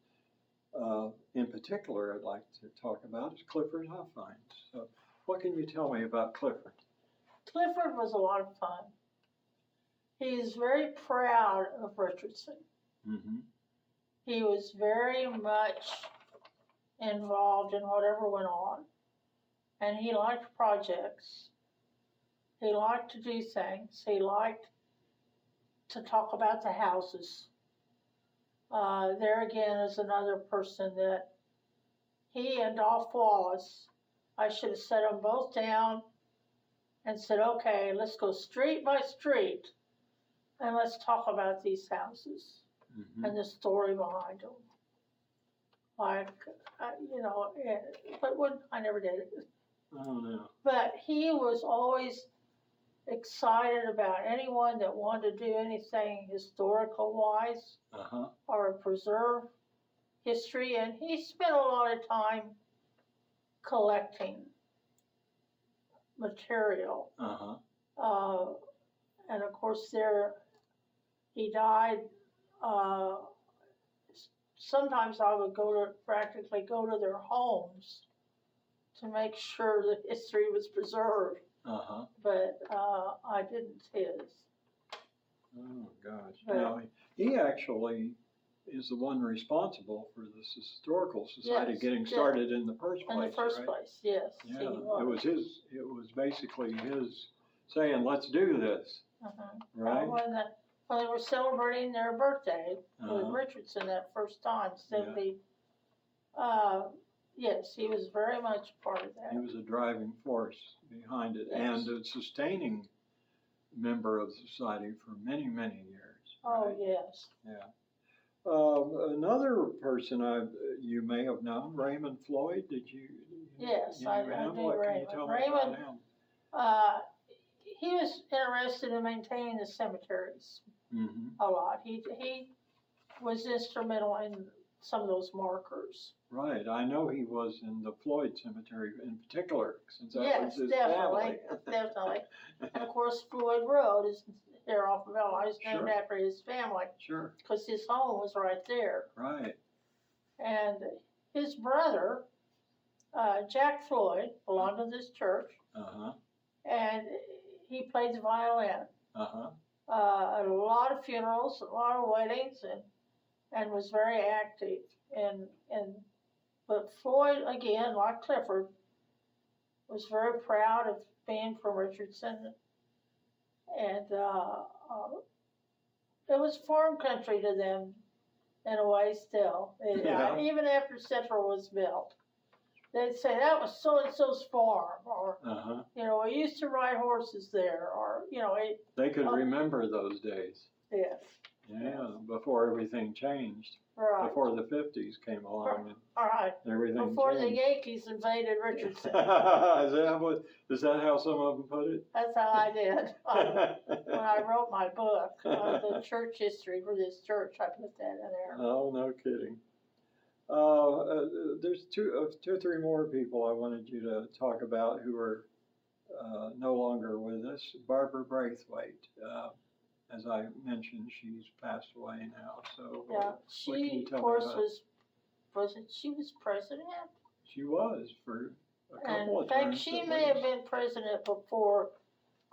in particular I'd like to talk about is Clifford Huffines. So what can you tell me about Clifford? Clifford was a lot of fun. He's very proud of Richardson. He was very much involved in whatever went on. And he liked projects. He liked to do things. He liked to talk about the houses. There again is another person that he and Dolph Wallace, I should have set them both down and said, okay, let's go street by street and let's talk about these houses and the story behind them. Like, but I never did it. Oh, no. But he was always excited about anyone that wanted to do anything historical wise or preserve history, and he spent a lot of time collecting material. And of course, he died. Sometimes I would practically go to their homes to make sure the history was preserved. But I didn't his. Oh, gosh. Now, he actually is the one responsible for this historical society getting started in the first place. In the first place, yes. Yeah, it was basically his saying, let's do this. Right? When they were celebrating their birthday with Richardson that first time, 70. Yes, he was very much part of that. He was a driving force behind it and a sustaining member of the society for many, many years. Oh, right? yes. Yeah. Another person you may have known, Raymond Floyd. Did you? Yes, I do Raymond. Can you tell me about him? He was interested in maintaining the cemeteries a lot. He was instrumental in some of those markers. Right. I know he was in the Floyd Cemetery in particular, since that was his definitely, family. Definitely. And of course, Floyd Road is here off of Ella. It's named after his family. Sure. Because his home was right there. Right. And his brother, Jack Floyd, belonged to this church. And he played the violin. At a lot of funerals, a lot of weddings, and was very active. But Floyd, again, like Clifford, was very proud of being from Richardson. And it was farm country to them in a way still. Even after Central was built. They'd say, that was so-and-so's farm, or, we used to ride horses there, or, They could remember those days. Yes. Yeah, before everything changed. Right. Before the 50s came along and everything before changed. the Yankees invaded Richardson. Is that how some of them put it? That's how I did. When I wrote my book, the church history for this church, I put that in there. Oh, no kidding. There's two or three more people I wanted you to talk about who are no longer with us. Barbara Braithwaite. As I mentioned, she's passed away now. So she, of course, she was president? She was for a couple of terms. In fact, she may have been president before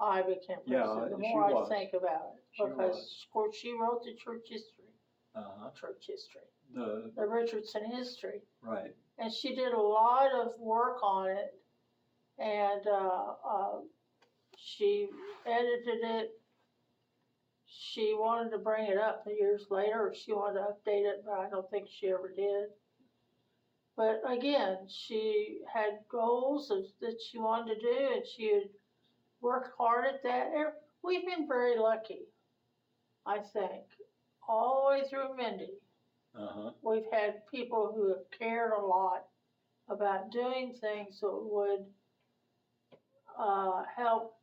I became president. The more I think about it, because of course she wrote the church history. Church history. The Richardson history. Right. And she did a lot of work on it, and she edited it. She wanted to bring it up years later, or she wanted to update it, but I don't think she ever did. But again, she had goals that she wanted to do, and she had worked hard at that. We've been very lucky, I think, all the way through Mindy. We've had people who have cared a lot about doing things that would help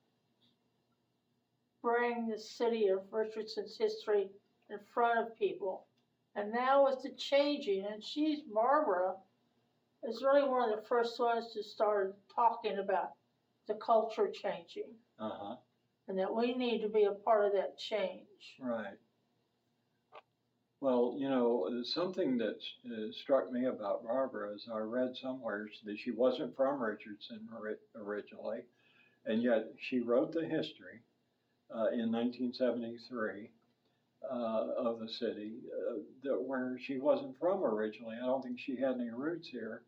bring the city of Richardson's history in front of people. And now with the changing, and Barbara is really one of the first ones to start talking about the culture changing. And that we need to be a part of that change. Right. Well, something that struck me about Barbara is I read somewhere that she wasn't from Richardson originally, and yet she wrote the history in 1973 of the city where she wasn't from originally. I don't think she had any roots here,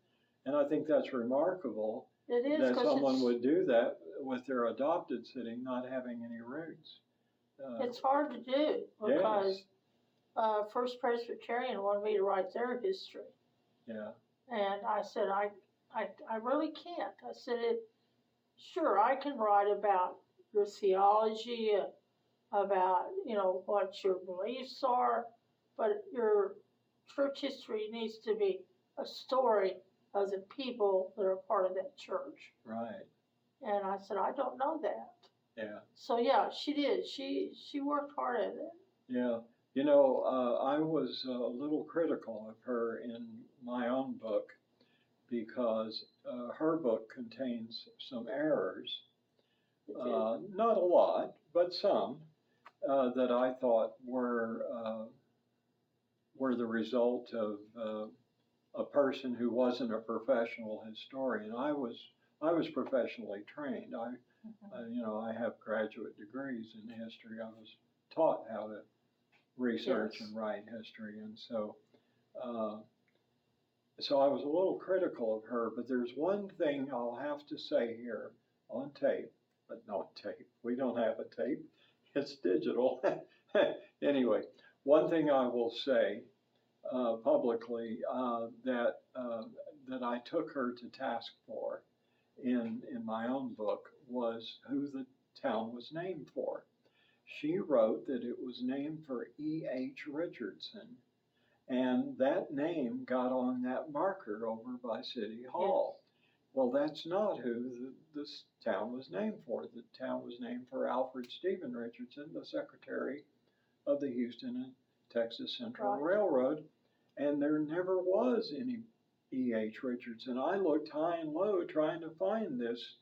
and I think that's remarkable. It is, that someone would do that with their adopted city not having any roots. It's hard to do because First Presbyterian wanted me to write their history. Yeah. And I said, I really can't. I said, sure, I can write about your theology, about, what your beliefs are, but your church history needs to be a story of the people that are part of that church. Right. And I said, I don't know that. Yeah. So yeah, she did. She worked hard at it. Yeah. I was a little critical of her in my own book because her book contains some errors, not a lot, but some, that I thought were the result of a person who wasn't a professional historian. I was professionally trained. I have graduate degrees in history. I was taught how to research and write history, and so I was a little critical of her. But there's one thing I'll have to say here on tape, but not tape. We don't have a tape. It's digital. Anyway, one thing I will say publicly that I took her to task for in my own book was who the town was named for. She wrote that it was named for E.H. Richardson, and that name got on that marker over by City Hall. Yes. Well, that's not who this town was named for. The town was named for Alfred Stephen Richardson, the secretary of the Houston and Texas Central Railroad, and there never was any E.H. Richardson. I looked high and low trying to find this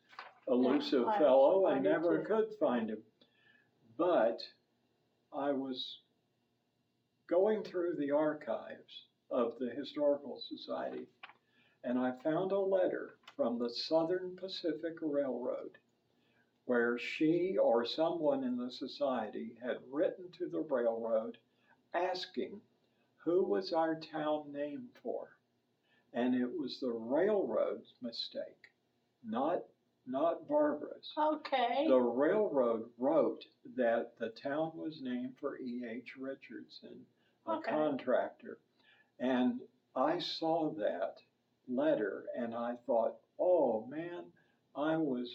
elusive fellow and never could find him. But I was going through the archives of the Historical Society, and I found a letter from the Southern Pacific Railroad where she or someone in the society had written to the railroad asking who was our town named for. And it was the railroad's mistake, not Barbara's. Okay. The railroad wrote that the town was named for E.H. Richardson, a contractor. And I saw that letter and I thought, oh man, I was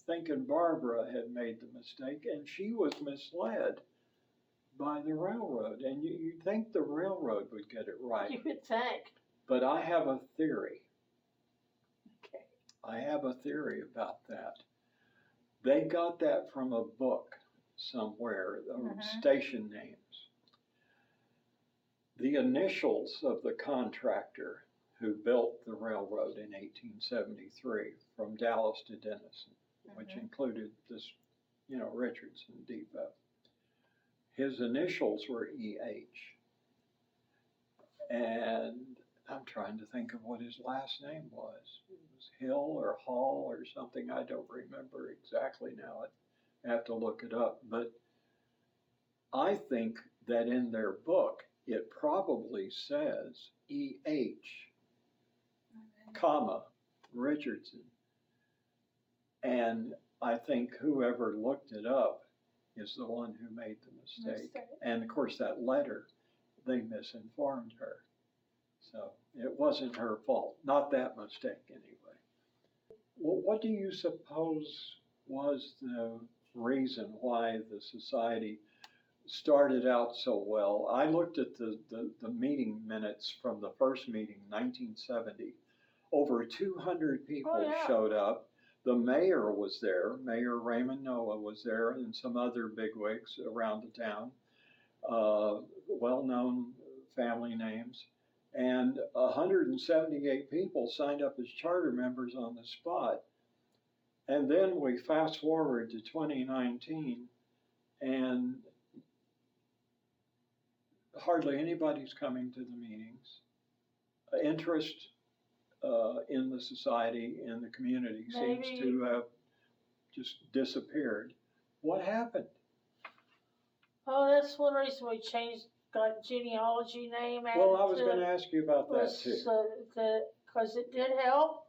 thinking Barbara had made the mistake and she was misled by the railroad. And you'd think the railroad would get it right. You would think. But I have a theory. Okay. I have a theory about that. They got that from a book somewhere, station names. The initials of the contractor who built the railroad in 1873 from Dallas to Denison, which included this, Richardson Depot. His initials were E.H. And I'm trying to think of what his last name was. It was Hill or Hall or something. I don't remember exactly now. I have to look it up. But I think that in their book, it probably says E.H., comma, Richardson. And I think whoever looked it up is the one who made the mistake. And of course, that letter, they misinformed her. So it wasn't her fault. Not that mistake, anyway. Well, what do you suppose was the reason why the society started out so well? I looked at the meeting minutes from the first meeting, 1970. Over 200 people showed up. The mayor was there. Mayor Raymond Noah was there, and some other bigwigs around the town, well-known family names. And 178 people signed up as charter members on the spot. And then we fast forward to 2019, and hardly anybody's coming to the meetings. Interest in the society, in the community, seems to have just disappeared. What happened? Oh, that's one reason we got genealogy name. Well, I was going to ask you about that too. Because it did help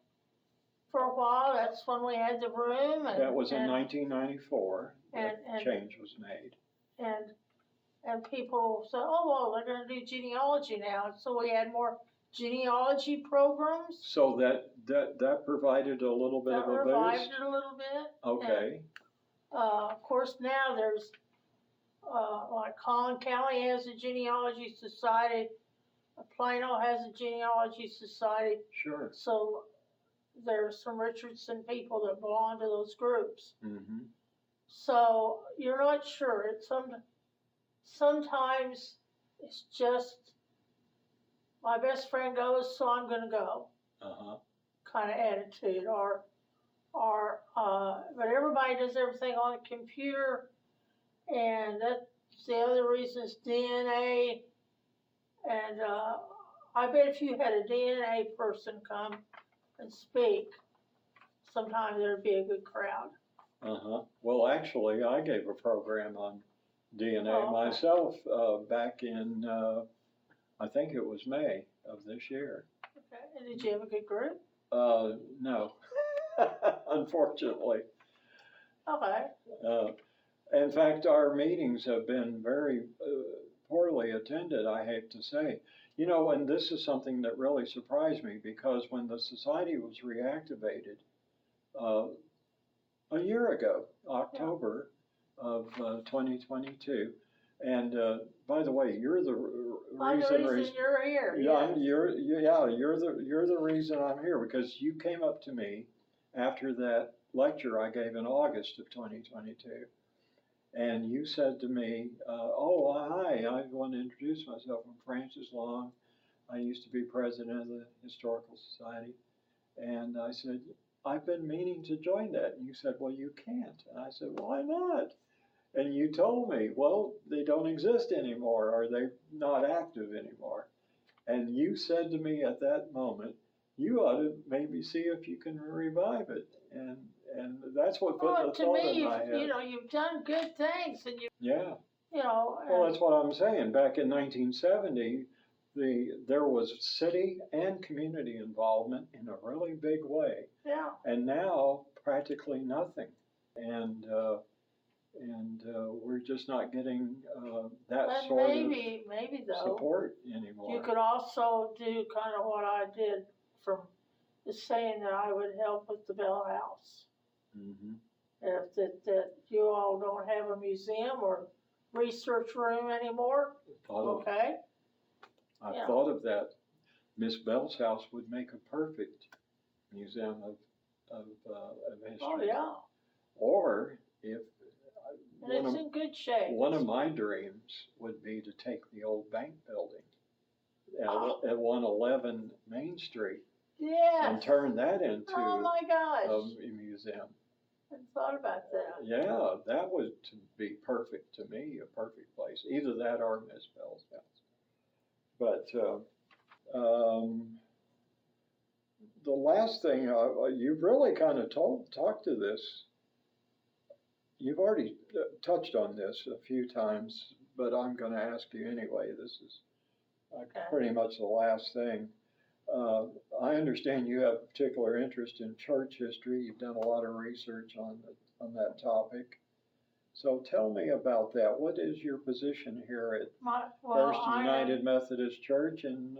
for a while. That's when we had the room. That was in 1994 that change was made. And and people said, oh, well, they're gonna do genealogy now, and so we had more genealogy programs. So that provided a little bit of a That revived boost? it a little bit. Okay. And, of course, now there's, like Collin County has a genealogy society, Plano has a genealogy society, Sure. so there's some Richardson people that belong to those groups. Mm-hmm. So you're not sure. Sometimes it's just my best friend goes, so I'm gonna go. Uh-huh. Kind of attitude, but everybody does everything on a computer, and that's the other reason is DNA. And I bet if you had a DNA person come and speak, sometimes there'd be a good crowd. Uh-huh. Well, actually, I gave a program on DNA Oh, okay. myself back in, I think it was May of this year. Okay. And did you have a good group? No, unfortunately. Okay. In fact, our meetings have been very poorly attended, I hate to say. You know, and this is something that really surprised me, because when the society was reactivated a year ago, October of 2022, and by the way, you're the reason you're here. Yeah, you're the reason I'm here, because you came up to me after that lecture I gave in August of 2022, and you said to me, "Oh, hi, I want to introduce myself. I'm Francis Long. I used to be president of the Historical Society." And I said, "I've been meaning to join that." And you said, "Well, you can't." And I said, "Why not?" And you told me, "Well, they don't exist anymore, or they're not active anymore." And you said to me at that moment, "You ought to maybe see if you can revive it." And that's what put the thought in my head. You know, you've done good things, and Yeah. you know. Well, that's what I'm saying. Back in 1970, there was city and community involvement in a really big way. Yeah. And now practically nothing. And we're just not getting that But sort maybe of though, support anymore. you could also do kind of what I did from the saying that I would help with the Bell House. Mm-hmm. If that you all don't have a museum or research room anymore, okay? I've thought of that. Miss Bell's house would make a perfect museum of history. Oh, yeah. Or if and it's in good shape. One of my dreams would be to take the old bank building at 111 Main Street. Yes. And turn that into oh my gosh. A museum. I hadn't thought about that. Yeah, that would be perfect to me, a perfect place. Either that or Miss Bell's house. But the last thing, you've really kind of talked to this. You've already touched on this a few times, but I'm going to ask you anyway. This is pretty much the last thing. I understand you have a particular interest in church history. You've done a lot of research on that topic. So tell me about that. What is your position here at First United Methodist Church and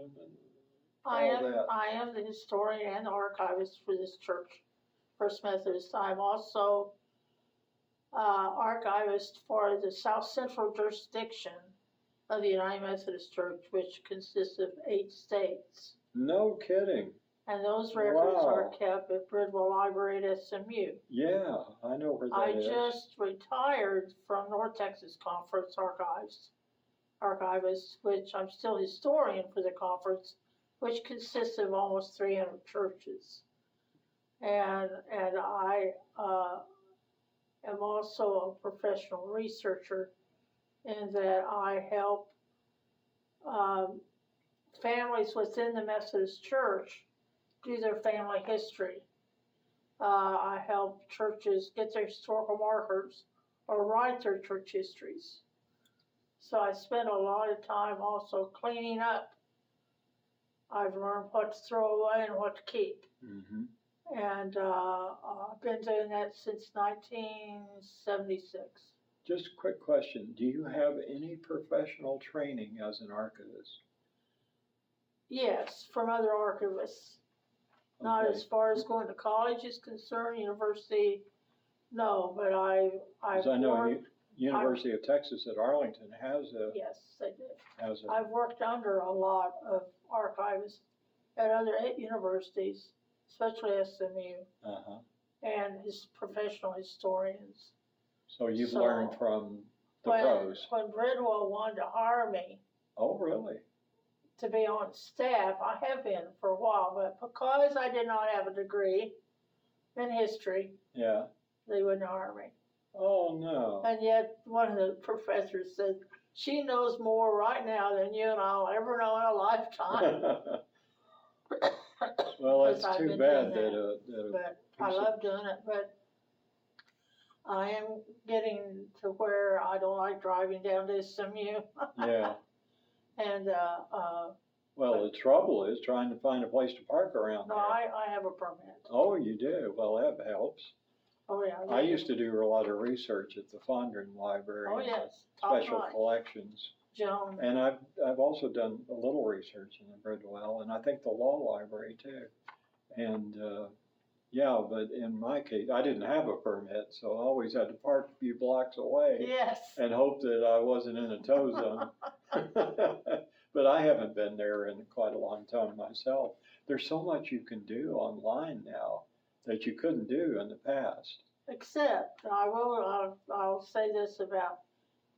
all that? I am the historian and the archivist for this church, First Methodist. I'm also archivist for the South Central jurisdiction of the United Methodist Church, which consists of 8 states. No kidding. And those records are kept at Bridwell Library at SMU. Yeah, I know where that is. I just retired from North Texas Conference archivist, which I'm still historian for the conference, which consists of almost 300 churches. And I am also a professional researcher in that I help families within the Methodist Church do their family history. I help churches get their historical markers or write their church histories. So I spend a lot of time also cleaning up. I've learned what to throw away and what to keep. Mm-hmm. And I've been doing that since 1976. just a quick question. Do you have any professional training as an archivist? Yes, from other archivists. Not Okay. as far as going to college is concerned, university, no, but I've 'Cause I know worked, University of Texas at Arlington has yes, they did. a, I've worked under a lot of archivists at other universities, especially SMU, uh-huh. and his professional historians. So you've So, learned from the pros. When Bridwell wanted to hire me Oh, really? to be on staff, I have been for a while, but because I did not have a degree in history, Yeah. they wouldn't hire me. Oh, no. And yet, one of the professors said, she knows more right now than you and I'll ever know in a lifetime. Well, Because that's I've too been bad doing that But I love doing it, but I am getting to where I don't like driving down to SMU. yeah. And, Well, the trouble is trying to find a place to park around no, there. I have a permit. Oh, you do? Well, that helps. Oh, yeah. I used to do a lot of research at the Fondren Library. Oh, yes, top Special notch. collections. Joan. And I've also done a little research in the Bridwell, and I think the law library too. And yeah, but in my case, I didn't have a permit, so I always had to park a few blocks away Yes. and hope that I wasn't in a tow zone. But I haven't been there in quite a long time myself. There's so much you can do online now that you couldn't do in the past. Except, I'll say this about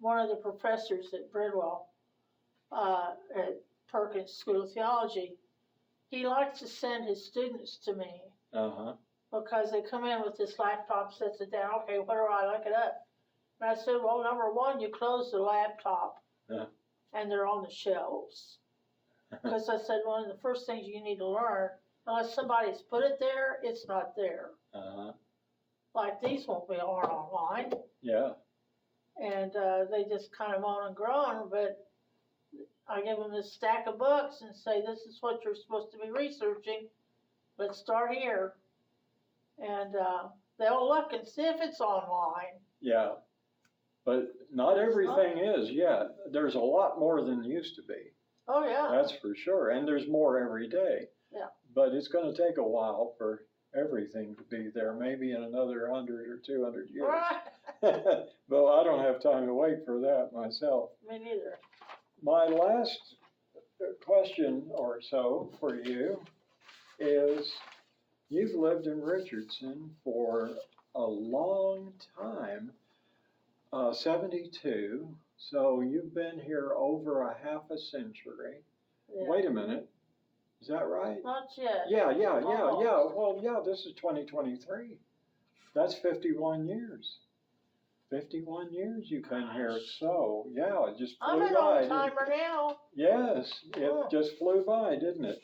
one of the professors at Bridwell, at Perkins School of Theology. He likes to send his students to me Uh-huh. because they come in with this laptop, sets it down, okay, where do I look it up? And I said, well, number one, you close the laptop and they're on the shelves. Because I said, one of the first things you need to learn, unless somebody's put it there, it's not there. Uh-huh. Like these won't be online. Yeah. And they just kind of moan and groan, but I give them this stack of books and say, this is what you're supposed to be researching. Let's start here. And they'll look and see if it's online. Yeah. But not everything is yet. There's a lot more than used to be. Oh, yeah. That's for sure. And there's more every day. Yeah. But it's going to take a while for everything to be there, maybe in another 100 or 200 years. Right. But I don't have time to wait for that myself. Me neither. My last question or so for you is, you've lived in Richardson for a long time, 72, so you've been here over a half a century. Yeah. Wait a minute, is that right? Not yet. Yeah. Almost. Well, yeah, this is 2023. That's 51 years. 51 years you've been here, so yeah, it just I'm flew an by. old timer now. Yes, it just flew by, didn't it?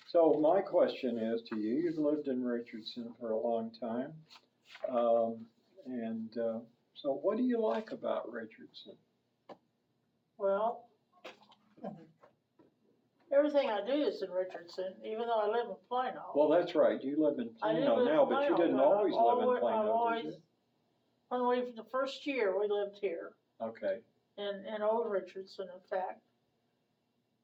So my question is to you, you've lived in Richardson for a long time, so what do you like about Richardson? Well, everything I do is in Richardson, even though I live in Plano. Well, that's right, you live in I do Plano live now, in but you Plano, didn't but always live in I've Plano, always, did you? the first year we lived here, Okay, in Old Richardson, in fact.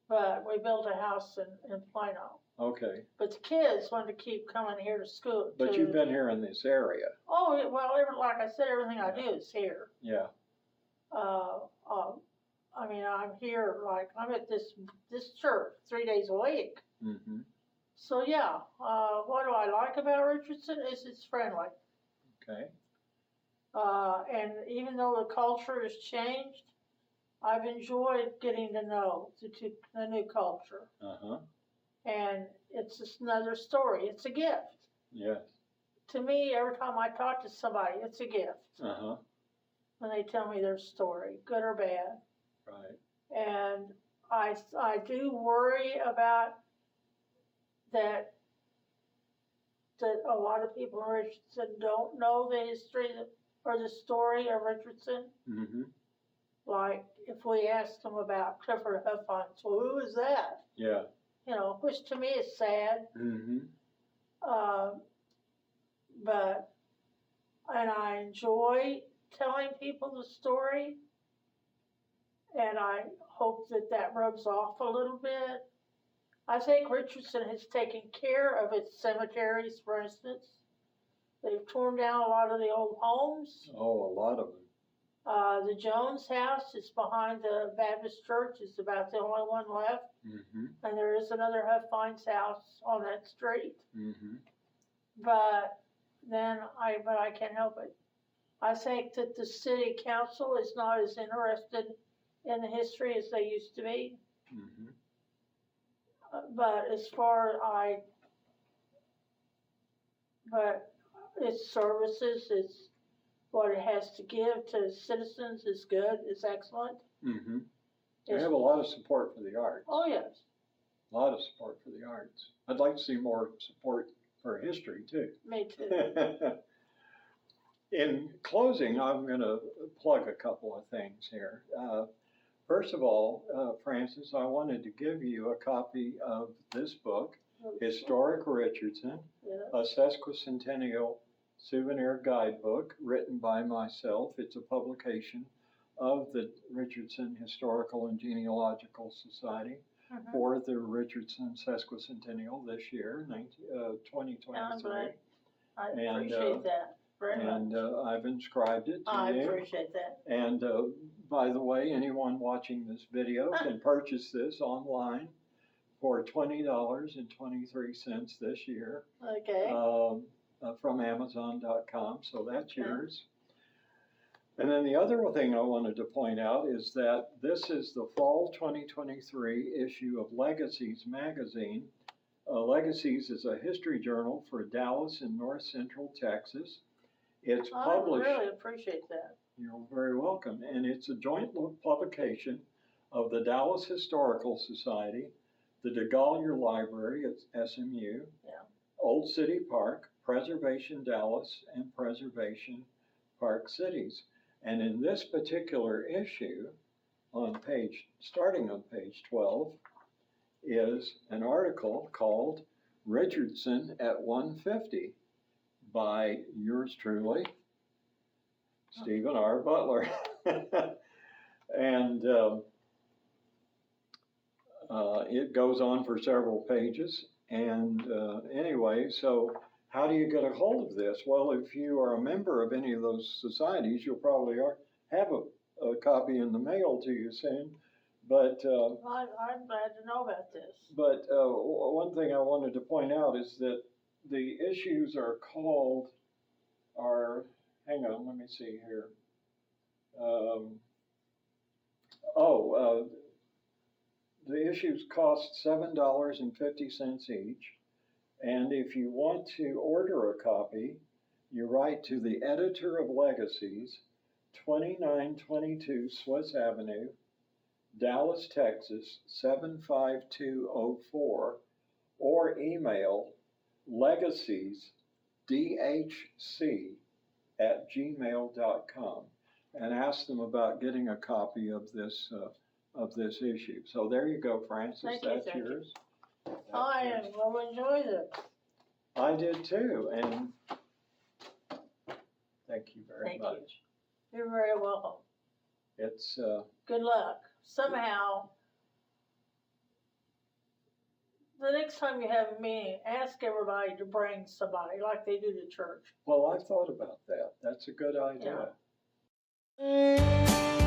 But we built a house in Plano. okay. But the kids wanted to keep coming here to school. But you've been here in this area. Oh, well, like I said, everything I do is here. Yeah. I mean, I'm here, like, I'm at this church 3 days a week. Mm-hmm. So, yeah, what do I like about Richardson is it's friendly. Okay. And even though the culture has changed, I've enjoyed getting to know the new culture. Uh-huh. And it's just another story. It's a gift. Yes. To me, every time I talk to somebody, it's a gift. Uh-huh. When they tell me their story, good or bad. Right. And I do worry about that a lot of people in Richardson don't know the history or the story of Richardson. Mm-hmm. Like, if we ask them about Clifford Huffines, well, who is that? Yeah. You know, which to me is sad. Mm-hmm. And I enjoy telling people the story. And I hope that that rubs off a little bit. I think Richardson has taken care of its cemeteries, for instance. They've torn down a lot of the old homes. Oh, a lot of them. The Jones house is behind the Baptist church. It's about the only one left. Mm-hmm. And there is another Huff Fines house on that street. Mm-hmm. But I can't help it. I think that the city council is not as interested in the history as they used to be. Mm-hmm. But its services, it's what it has to give to citizens is good, is excellent. Mm-hmm. They have a lot of support for the arts. Oh, yes. A lot of support for the arts. I'd like to see more support for history, too. Me too. In closing, I'm going to plug a couple of things here. First of all, Francis, I wanted to give you a copy of this book, Historic Richardson, Yeah. a sesquicentennial souvenir guidebook written by myself. It's a publication of the Richardson Historical and Genealogical Society Mhm. for the Richardson sesquicentennial this year, 2023. I appreciate that very And much. I've inscribed it to I you. appreciate that. And by the way, anyone watching this video can purchase this online for $20.23 this year Okay. from Amazon.com. So that's Okay. yours. And then the other thing I wanted to point out is that this is the fall 2023 issue of Legacies magazine. Legacies is a history journal for Dallas and North Central Texas. It's published. I really appreciate that. You're very welcome. And it's a joint publication of the Dallas Historical Society, the DeGolyer Library at SMU, Yeah. Old City Park, Preservation Dallas, and Preservation Park Cities. And in this particular issue, starting on page 12, is an article called Richardson at 150 by yours truly, Stephen R. Butler. And it goes on for several pages. And anyway, so how do you get a hold of this? Well, if you are a member of any of those societies, you'll probably have a copy in the mail to you soon. But I'm glad to know about this. But one thing I wanted to point out is that the issues hang on, let me see here. The issues cost $7.50 each. And if you want to order a copy, you write to the editor of Legacies, 2922 Swiss Avenue, Dallas, Texas, 75204, or email legasiesdhc@gmail.com and ask them about getting a copy of this issue. So there you go, Francis. Thank That's you. yours. I will enjoy this. I did too, and thank you very Thank much. you. You're very welcome. It's Good luck. Somehow, the next time you have a meeting, ask everybody to bring somebody like they do to church. well, I've thought about that. That's a good idea. Yeah.